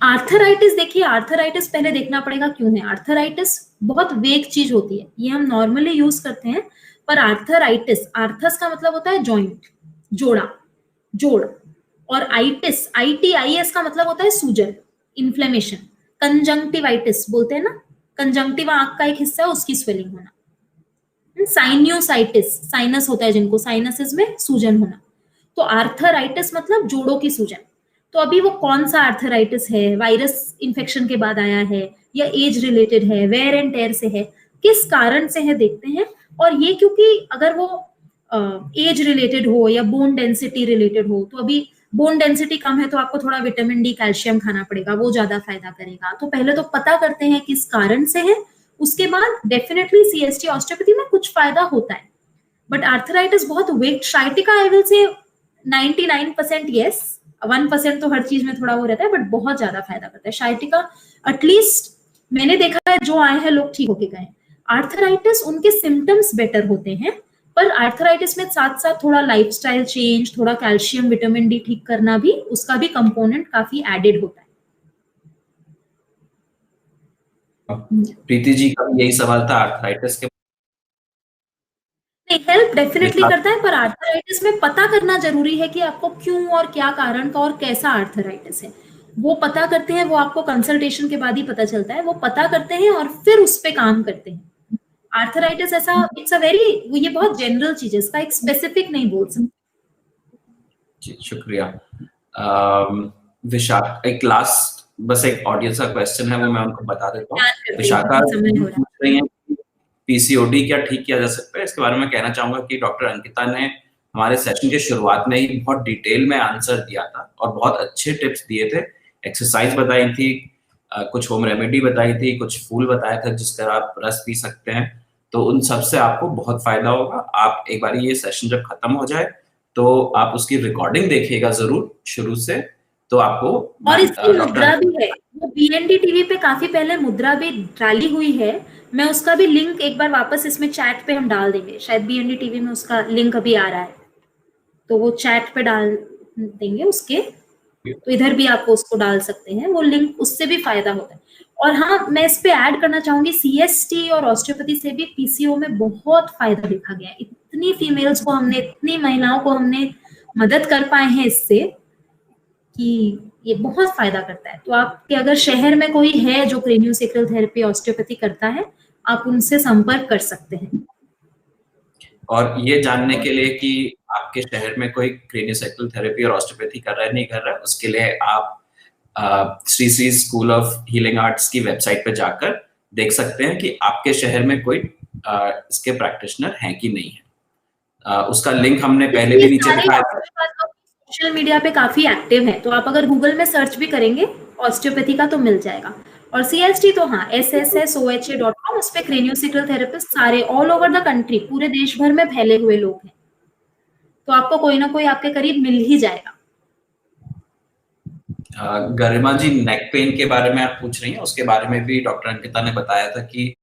आर्थराइटिस देखिए, आर्थराइटिस पहले देखना पड़ेगा क्यों है। आर्थराइटिस बहुत वेग चीज होती है, ये हम नॉर्मली यूज करते हैं, पर आर्थराइटिस, आर्थस का मतलब होता है जॉइंट, जोड़ा, जोड़। और आइटिस, ITIS का मतलब होता है सूजन, इन्फ्लेमेशन। कंजंक्टिवाइटिस बोलते हैं ना, कंजंक्टिवा आंख का एक हिस्सा है, उसकी स्वेलिंग होना। साइन्यूसाइटिस, साइनस होता है जिनको, साइनसिस में सूजन होना। तो आर्थराइटिस मतलब जोड़ों की सूजन। तो अभी वो कौन सा आर्थराइटिस है, वायरस इन्फेक्शन के बाद आया है या एज रिलेटेड है, वेयर एंड टेयर से है, किस कारण से है देखते हैं। और ये क्योंकि अगर वो एज रिलेटेड हो या बोन डेंसिटी रिलेटेड हो, तो अभी बोन डेंसिटी कम है तो आपको थोड़ा विटामिन डी कैल्शियम खाना पड़ेगा, वो ज्यादा फायदा करेगा। तो पहले तो पता करते हैं किस कारण से है, उसके बाद डेफिनेटली सीएसटी ऑस्टियोपैथी में कुछ फायदा होता है। बट आर्थराइटिस बहुत weight, sciatica I will say 99% yes, 1% तो हर चीज में थोड़ा वो रहता है, बट बहुत ज्यादा फायदा करता है शाइटिका। एटलीस्ट मैंने देखा है जो आए हैं लोग ठीक होके गए। आर्थराइटिस उनके सिम्टम्स बेटर होते हैं, पर आर्थराइटिस में साथ साथ थोड़ा लाइफस्टाइल चेंज, थोड़ा कैल्शियम विटामिन डी ठीक करना भी, उसका भी कंपोनेंट काफी एडेड होता है। प्रीति जी का यही सवाल था आर्थराइटिस के। नहीं, हेल्प डेफिनेटली करता है, पर आर्थराइटिस में पता करना जरूरी है कि आपको क्यों और क्या कारण का और कैसा आर्थराइटिस है। वो पता करते हैं, वो आपको कंसल्टेशन के बाद ही पता चलता है। वो पता करते हैं और फिर उस पे काम करते हैं। आर्थराइटिस ऐसा, इट्स अ वेरी, ये बहुत जनरल चीज है, इसका एक स्पेसिफिक नहीं बोल सकते। जी शुक्रिया। विशाखा, एक लास्ट बस एक ऑडियंस का क्वेश्चन है, वो मैं उनको बता देता हूँ। विशाखा पूछ रही हैं पीसीओडी क्या ठीक किया जा सकता है। इसके बारे में कहना चाहूंगा कि डॉक्टर अंकिता ने हमारे सेशन के शुरुआत में ही बहुत डिटेल में आंसर दिया था और बहुत अच्छे टिप्स दिए थे। एक्सरसाइज बताई थी, कुछ होम रेमेडी बताई थी, कुछ फूल बताया था जिसका आप रस पी सकते हैं। तो उन सब से आपको बहुत फायदा होगा। आप एक बार ये सेशन जब खत्म हो जाए तो आप उसकी रिकॉर्डिंग देखिएगा जरूर शुरू से, तो आपको और इसकी मुद्रा डॉक्टर भी है, वो बीएनडी टीवी पे काफी पहले मुद्रा भी डाली हुई है। मैं उसका भी लिंक एक बार वापस इसमें चैट पे हम डाल देंगे, शायद बीएनडी टीवी में उसका लिंक अभी आ रहा है, तो वो चैट पे डाल देंगे उसके, तो इधर भी आपको उसको डाल सकते हैं वो लिंक, उससे भी फायदा होता है। और हाँ, मैं इस पे ऐड करना चाहूंगी, सीएसटी और ऑस्टियोपैथी से भी पीसीओ में बहुत फायदा देखा गया है। इतनी फीमेल्स को हमने, इतनी महिलाओं को हमने मदद कर पाए हैं इससे कि ये बहुत फायदा करता है। तो आपके अगर शहर में कोई है जो क्रेनियोसेक्रल थेरेपी ऑस्टियोपैथी करता है, आप उनसे संपर्क कर सकते हैं। और ये जानने के लिए कि आपके शहर में कोई क्रेनियोसेक्टल थेरेपी और ऑस्टियोपैथी कर रहा है नहीं कर रहा है, उसके लिए आप Shri Shri school of healing arts की वेबसाइट पे जाकर देख सकते हैं कि आपके शहर में कोई इसके प्रैक्टिशनर हैं कि नहीं है। उसका लिंक हमने पहले भी नीचे दिखाया था। सोशल मीडिया पे काफी एक्टिव है, तो आप अगर गूगल में सर्च भी करेंगे ऑस्टियोपैथी का तो मिल जाएगा। और सीएसटी तो हाँ, SSSOHA.com, उस पे क्रेनियोसेक्रल थेरेपिस्ट सारे ऑल ओवर द कंट्री, पूरे देश भर में फैले हुए लोग हैं, तो आपको कोई ना कोई आपके करीब मिल ही जाएगा। गरिमा जी, नेक पेन के बारे में आप पूछ रही हैं, उसके बारे में भी डॉक्टर अंकिता ने बताया था कि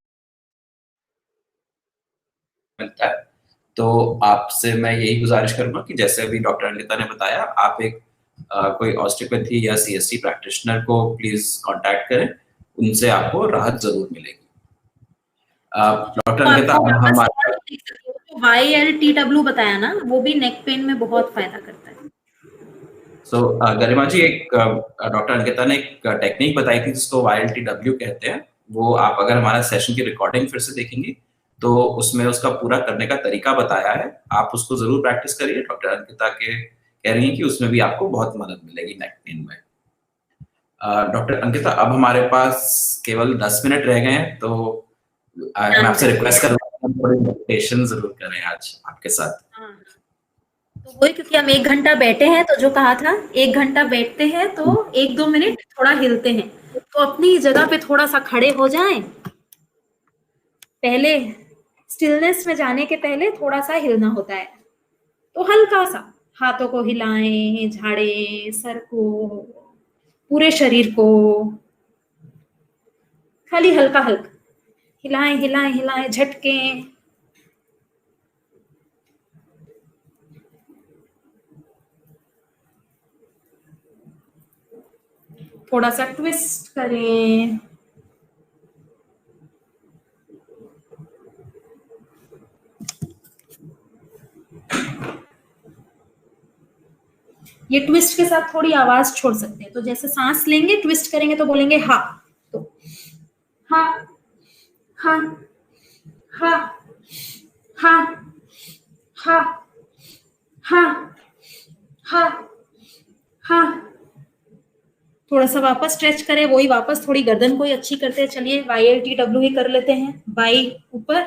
मिलता है। तो आपसे मैं यही गुजारिश करूंगा कि जैसे अभी डॉक्टर अंकिता ने बताया, आप एक कोई ऑस्टियोपैथी या सीएसटी प्रैक्टिशनर को प्लीज कांटेक्ट करें, उनसे आपको राहत जरूर मिलेगी। डॉक्टर अंकिता, हम YLTW बताया ना, वो भी नेक पेन में बहुत फायदा करता है। गरिमा जी, एक डॉक्टर अंकिता ने एक टेक्निक बताई थी जिसको YLTW कहते हैं। वो आप अगर हमारा सेशन की रिकॉर्डिंग फिर से देखेंगी तो उसमें उसका पूरा करने का तरीका बताया है। आप उसको जरूर प्रैक्टिस करिए। डॉक्टर अंकिता के कह रही हैं कि उसमें भी आपको बहुत मदद मिलेगी नेक पेन में। डॉक्टर अंकिता, अब हमारे पास केवल 10 मिनट रह गए हैं, तो मैं आपसे रिक्वेस्ट कर रहा हूँ थोड़ी मेडिटेशन जरूर करें आज आपके साथ। तो वही, क्योंकि हम 1 घंटा बैठे हैं, तो जो कहा था 1 घंटा बैठते हैं तो 1-2 मिनट थोड़ा हिलते हैं, तो अपनी जगह पे थोड़ा सा खड़े हो जाएं। पहले स्टिलनेस में जाने के पहले थोड़ा सा हिलना होता है, तो हल्का सा हाथों को हिलाएं, झाड़ें सर को, पूरे शरीर को, खाली हल्का हल्का हिलाएं हिलाएं हिलाएं, झटके। थोड़ा सा ट्विस्ट करें, ये ट्विस्ट के साथ थोड़ी आवाज छोड़ सकते हैं, तो जैसे सांस लेंगे ट्विस्ट करेंगे तो बोलेंगे हा, तो हा हा हा हा हा हा हा हा। थोड़ा सा वापस स्ट्रेच करें, वही वापस थोड़ी गर्दन को ही अच्छी करते हैं। चलिए YLTW ही कर लेते हैं। बाई ऊपर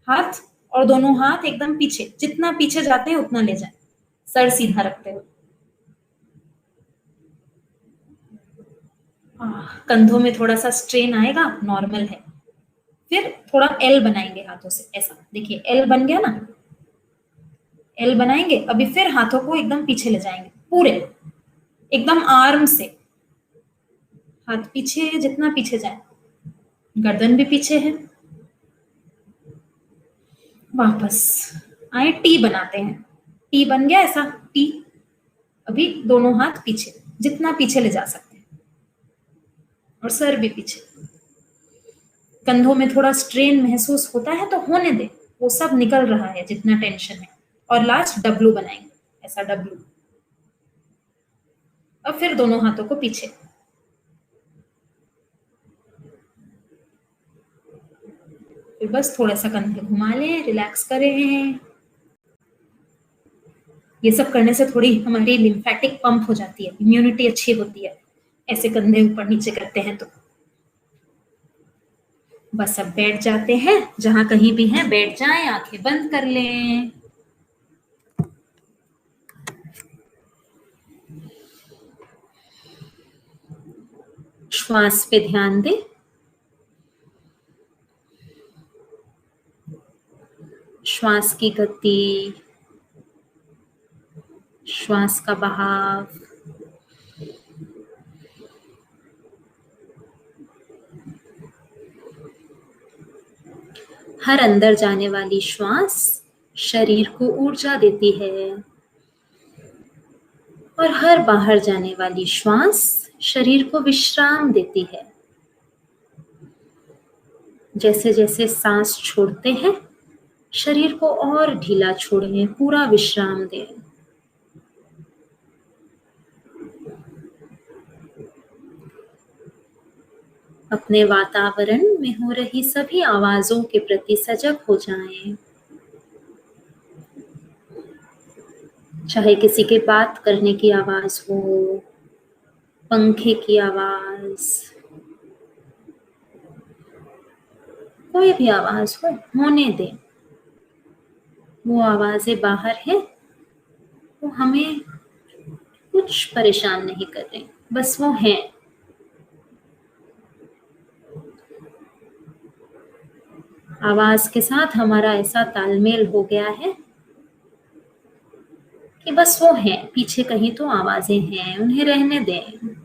हाथ और दोनों हाथ एकदम पीछे, जितना पीछे जाते हैं उतना ले जाए, सर सीधा रखते हुए। कंधों में थोड़ा सा स्ट्रेन आएगा, नॉर्मल है। फिर थोड़ा एल बनाएंगे हाथों से, ऐसा देखिए एल बन गया ना, एल बनाएंगे। अभी फिर हाथों को एकदम पीछे ले जाएंगे, पूरे एकदम आर्म से, हाथ पीछे, जितना पीछे जाए, गर्दन भी पीछे है। वापस आए, टी बनाते हैं, टी बन गया ऐसा टी। अभी दोनों हाथ पीछे, जितना पीछे ले जा सकते हैं, और सर भी पीछे। कंधों में थोड़ा स्ट्रेन महसूस होता है तो होने दे, वो सब निकल रहा है जितना टेंशन है। और लास्ट डब्लू बनाएंगे, ऐसा डब्लू। अब फिर दोनों हाथों को पीछे, फिर बस थोड़ा सा कंधे घुमा लें, रिलैक्स करें। ये सब करने से थोड़ी हमारी लिम्फेटिक पंप हो जाती है, इम्यूनिटी अच्छी होती है, ऐसे कंधे ऊपर नीचे करते हैं तो। बस अब बैठ जाते हैं, जहां कहीं भी हैं बैठ जाएं, आंखें बंद कर लें। श्वास पे ध्यान दें। श्वास की गति, श्वास का बहाव, हर अंदर जाने वाली श्वास शरीर को ऊर्जा देती है और हर बाहर जाने वाली श्वास शरीर को विश्राम देती है। जैसे जैसे सांस छोड़ते हैं, शरीर को और ढीला छोड़ें, पूरा विश्राम दें। अपने वातावरण में हो रही सभी आवाजों के प्रति सजग हो जाएं। चाहे किसी के बात करने की आवाज हो, पंखे की आवाज, कोई भी आवाज हो, होने दें। वो आवाजें बाहर है, वो हमें कुछ परेशान नहीं कर रहे, बस वो हैं। आवाज के साथ हमारा ऐसा तालमेल हो गया है कि बस वो हैं, पीछे कहीं तो आवाजें हैं, उन्हें रहने दें।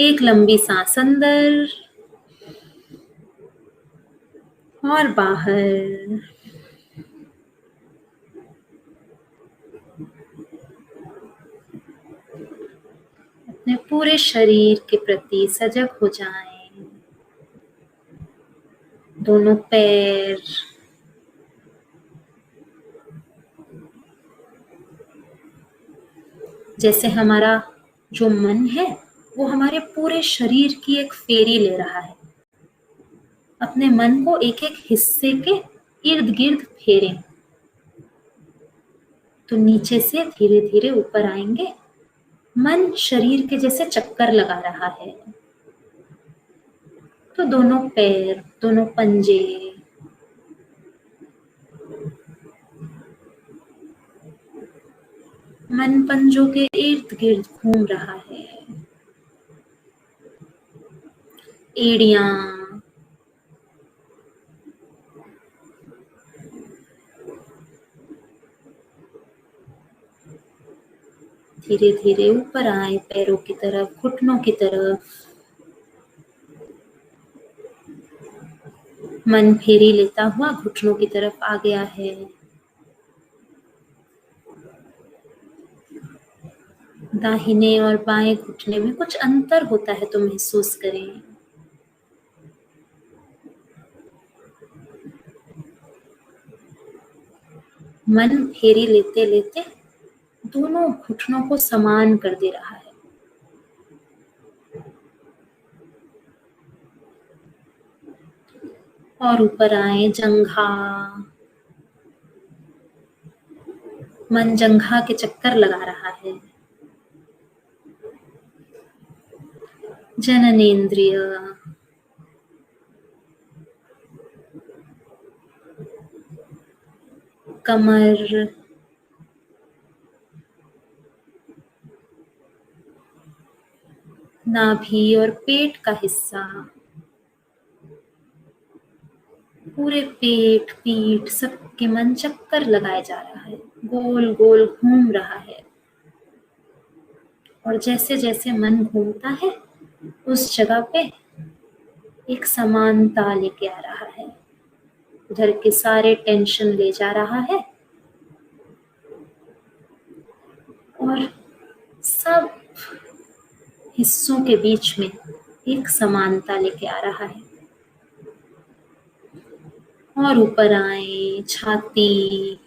एक लंबी सांस अंदर और बाहर। अपने पूरे शरीर के प्रति सजग हो जाएं। दोनों पैर, जैसे हमारा जो मन है वो हमारे पूरे शरीर की एक फेरी ले रहा है। अपने मन को एक एक हिस्से के इर्द गिर्द फेरें तो नीचे से धीरे धीरे ऊपर आएंगे। मन शरीर के जैसे चक्कर लगा रहा है। तो दोनों पैर, दोनों पंजे, मन पंजों के इर्द गिर्द घूम रहा है। एड़ियां, धीरे धीरे ऊपर आए पैरों की तरफ, घुटनों की तरफ। मन फेरी लेता हुआ घुटनों की तरफ आ गया है। दाहिने और बाएं घुटने में कुछ अंतर होता है तो महसूस करें। मन फेरी लेते लेते दोनों घुटनों को समान कर दे रहा है। और ऊपर आए जंघा। मन जंघा के चक्कर लगा रहा है। जननेंद्रिय, कमर, नाभि और पेट का हिस्सा, पूरे पेट, पीठ, सबके मन चक्कर लगाए जा रहा है, गोल गोल घूम रहा है। और जैसे जैसे मन घूमता है उस जगह पे एक समानता लेके आ रहा है। उधर के सारे टेंशन ले जा रहा है और सब हिस्सों के बीच में एक समानता लेके आ रहा है। और ऊपर आए छाती,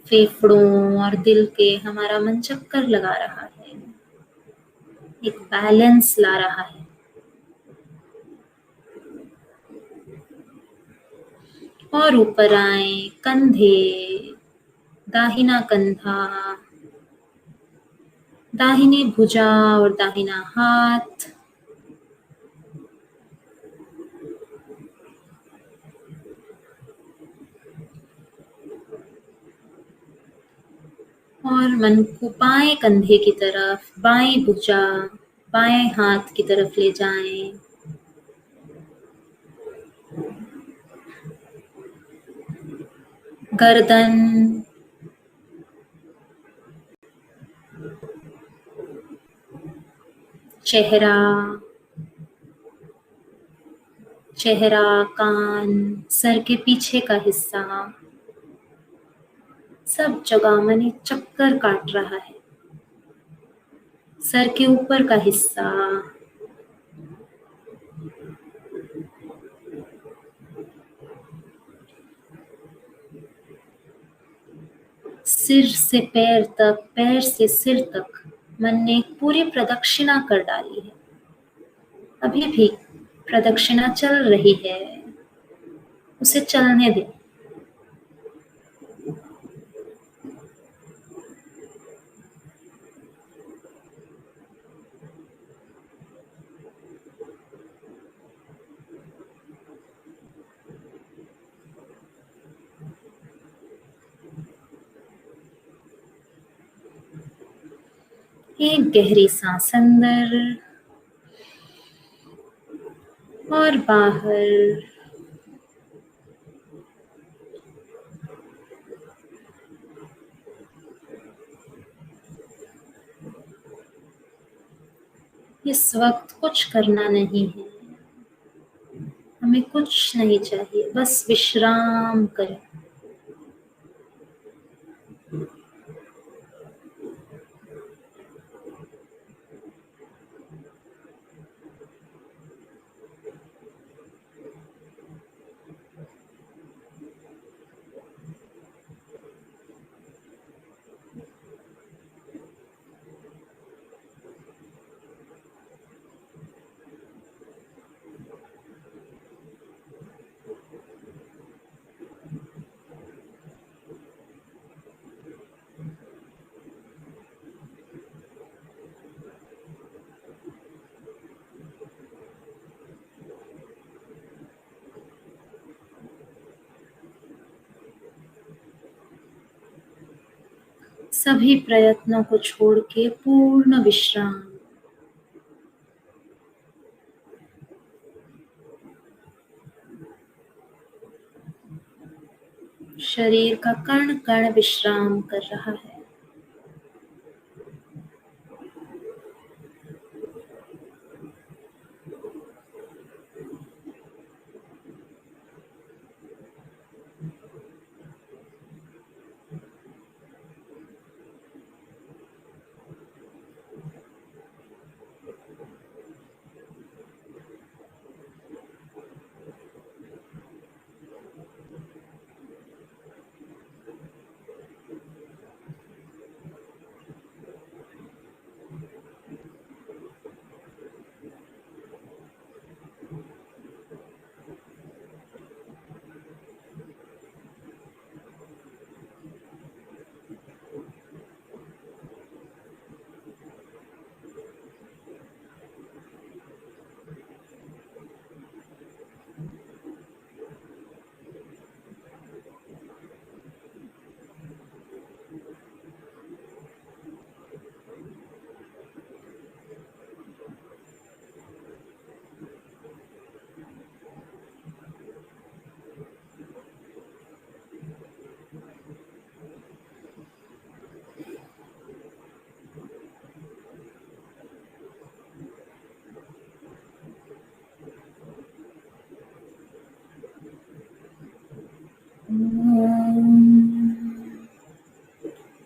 फेफड़ों और दिल के हमारा मन चक्कर लगा रहा है, एक बैलेंस ला रहा है। और ऊपर आए कंधे, दाहिना कंधा, दाहिनी भुजा और दाहिना हाथ। और मन को बाएं कंधे की तरफ, बाएं भुजा, बाएं हाथ की तरफ ले जाएं। गर्दन, चेहरा, चेहरा, कान, सर के पीछे का हिस्सा, सब जगह मन चक्कर काट रहा है। सर के ऊपर का हिस्सा, सिर से पैर तक, पैर से सिर तक मन ने एक पूरी प्रदक्षिणा कर डाली है। अभी भी प्रदक्षिणा चल रही है, उसे चलने दे। एक गहरी सांस अंदर और बाहर। इस वक्त कुछ करना नहीं है, हमें कुछ नहीं चाहिए, बस विश्राम करें। सभी प्रयत्नों को छोड़ के पूर्ण विश्राम। शरीर का कण कण विश्राम कर रहा है।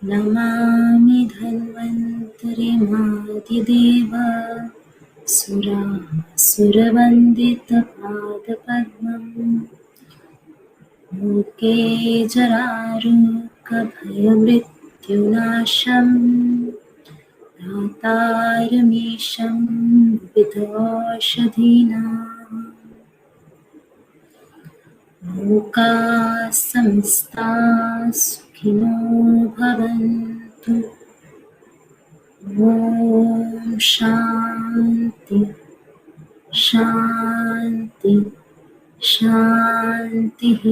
नमामि धन्वन्तरिमादिदेव सुरासुरवन्दितपादपद्मम् मूके जरारुकभयमृत्युनाशम् दातारमीशं विविधौषधीनाम् लोकाः समस्ताः सुखिनो भवन्तु। ॐ शान्ति शान्ति शान्तिः।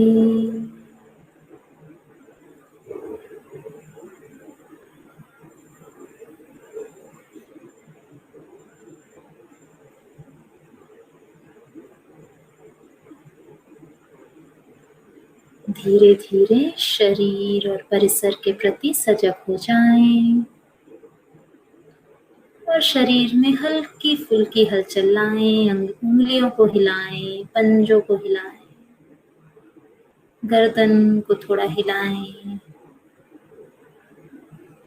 धीरे धीरे शरीर और परिसर के प्रति सजग हो जाएं। और शरीर में हल्की फुल्की हलचल लाएं, उंगलियों को हिलाएं, पंजों को हिलाएं, गर्दन को थोड़ा हिलाएं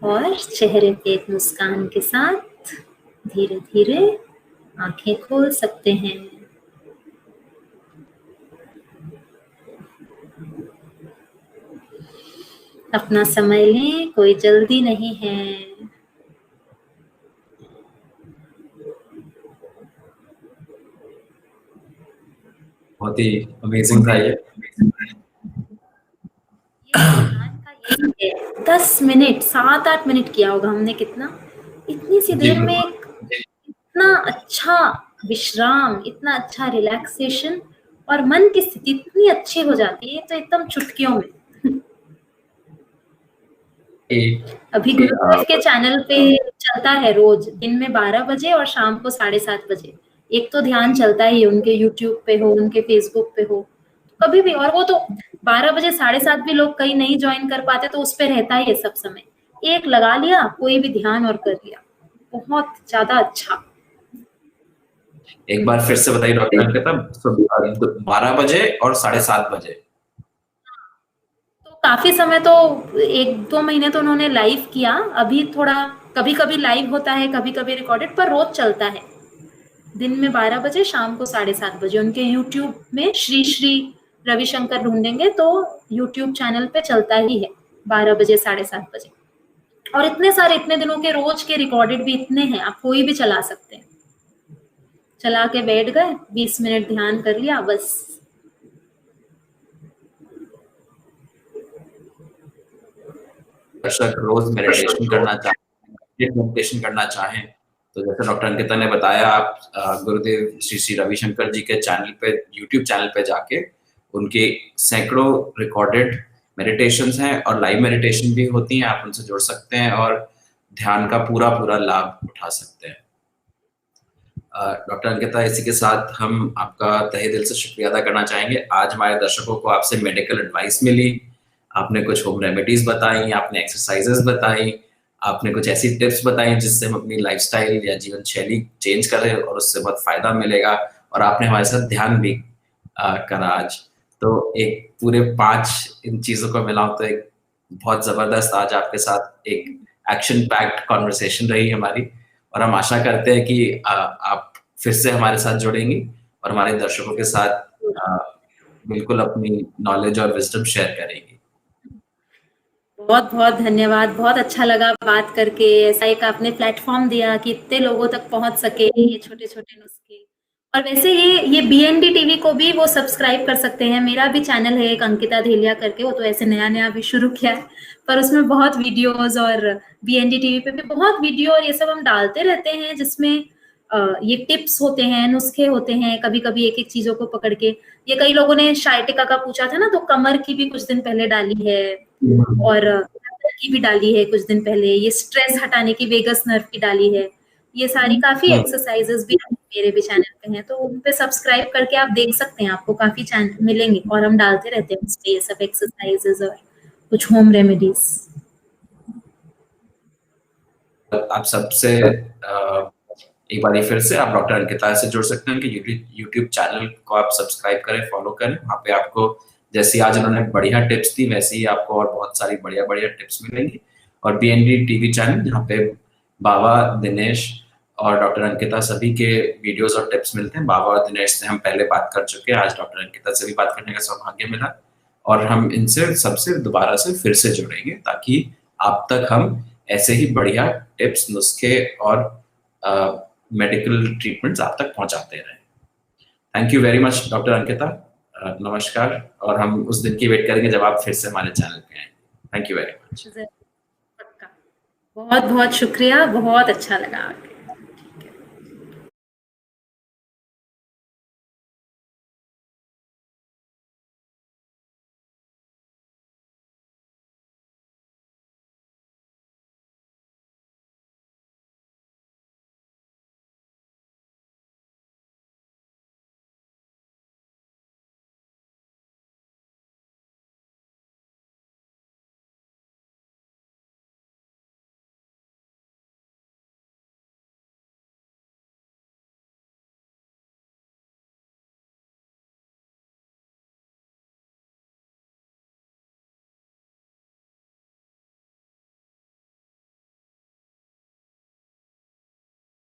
और चेहरे पे एक मुस्कान के साथ धीरे धीरे आंखें खोल सकते हैं। अपना समय लें, कोई जल्दी नहीं है। बहुत ही अमेजिंग था ये। ध्यान का यही है, 10 मिनट 7-8 मिनट किया होगा हमने, कितना इतनी सी देर में इतना अच्छा विश्राम, इतना अच्छा रिलैक्सेशन और मन की स्थिति इतनी अच्छी हो जाती है, तो एकदम चुटकियों में। अभी गुरुदेव के चैनल पे चलता है रोज दिन में 12 बजे और शाम को 7:30 बजे एक तो ध्यान चलता ही, उनके यूट्यूब पे हो, उनके फेसबुक पे हो, कभी भी। और वो तो 12 बजे 7:30 भी लोग कहीं नहीं ज्वाइन कर पाते, तो उस पे रहता ही है सब समय। एक लगा लिया कोई भी ध्यान और कर लिया, बहुत ज्यादा अच्छा। एक बार फिर से बताइए डॉक्टर अंकिता, 12 बजे और 7:30 बजे। तो काफी समय तो 1-2 महीने तो उन्होंने लाइव किया, अभी थोड़ा कभी कभी लाइव होता है, कभी कभी रिकॉर्डेड, पर रोज चलता है दिन में 12 बजे, शाम को 7:30 बजे। उनके यूट्यूब में श्री श्री रविशंकर ढूंढेंगे तो यूट्यूब चैनल पे चलता ही है 12 बजे 7:30 बजे। और इतने सारे, इतने दिनों के रोज के रिकॉर्डेड भी इतने हैं, आप कोई भी चला सकते हैं। चला के बैठ गए, 20 मिनट ध्यान कर लिया बस। दर्शक रोज मेडिटेशन करना चाहें तो जैसे डॉक्टर अंकिता ने बताया, आप गुरुदेव श्री श्री रविशंकर जी के चैनल पे, यूट्यूब चैनल पे जाके उनके सैकड़ों रिकॉर्डेड मेडिटेशंस हैं और लाइव मेडिटेशन भी होती हैं, आप उनसे जुड़ सकते हैं और ध्यान का पूरा लाभ उठा सकते हैं। डॉक्टर अंकिता, इसी के साथ हम आपका तहे दिल से शुक्रिया अदा करना चाहेंगे। आज हमारे दर्शकों को आपसे मेडिकल एडवाइस मिली, आपने कुछ होम रेमेडीज बताई, आपने एक्सरसाइजेस बताई, आपने कुछ ऐसी टिप्स बताई जिससे हम अपनी लाइफस्टाइल या जीवन शैली चेंज करें और उससे बहुत फायदा मिलेगा। और आपने हमारे साथ ध्यान भी करा आज। तो एक पूरे 5 इन चीजों को मिलाऊं तो एक बहुत जबरदस्त आज आपके साथ एक एक्शन पैक्ड कॉन्वर्सेशन रही हमारी। और हम आशा करते हैं कि आप फिर से हमारे साथ जुड़ेंगी और हमारे दर्शकों के साथ बिल्कुल अपनी नॉलेज और विजडम शेयर करेंगी। बहुत बहुत धन्यवाद, बहुत अच्छा लगा बात करके। ऐसा एक आपने प्लेटफॉर्म दिया कि इतने लोगों तक पहुंच सके ये छोटे छोटे नुस्खे। और वैसे ये BND टीवी को भी वो सब्सक्राइब कर सकते हैं, मेरा भी चैनल है एक, अंकिता धेलिया करके, वो तो ऐसे नया अभी शुरू किया है, पर उसमें बहुत वीडियोस, और BND टीवी पे भी बहुत वीडियो और ये सब हम डालते रहते हैं, जिसमें ये टिप्स होते हैं, नुस्खे होते हैं, कभी कभी एक एक चीजों को पकड़ के। ये कई लोगों ने शाइटिका का पूछा था ना, तो कमर की भी कुछ दिन पहले डाली है, और की भी डाली है कुछ दिन पहले, ये स्ट्रेस हटाने की वेगस नर्व की डाली है। ये सारी काफी एक्सरसाइजेस भी मेरे भी चैनल पे हैं, तो उन पे सब्सक्राइब करके आप देख सकते हैं, आपको काफी चैनल मिलेंगे और हम डालते रहते हैं उस पे ये सब एक्सरसाइजेस और कुछ होम रेमेडीज। आप सबसे एक बार फिर से आप डॉक्टर अंकिता से जुड़ सकते हैं कि यूट्यूब चैनल को आप सब्सक्राइब करें, फॉलो करें। वहाँ पे आपको जैसी आज उन्होंने बढ़िया टिप्स दी, वैसे ही आपको और बहुत सारी बढ़िया टिप्स मिलेंगी। और BND टीवी चैनल, जहाँ पे बाबा, दिनेश और डॉक्टर अंकिता सभी के वीडियोस और टिप्स मिलते हैं। बाबा और दिनेश से हम पहले बात कर चुके हैं, आज डॉक्टर अंकिता से भी बात करने का सौभाग्य मिला और हम इनसे सबसे दोबारा से फिर से जुड़ेंगे ताकि आप तक हम ऐसे ही बढ़िया टिप्स, नुस्खे और मेडिकल ट्रीटमेंट्स आप तक पहुंचाते रहें। Thank you very much doctor Ankita, नमस्कार। और हम उस दिन की वेट करेंगे जब आप फिर से हमारे चैनल पे आएंगे। Thank you very much. बहुत बहुत शुक्रिया, बहुत अच्छा लगा।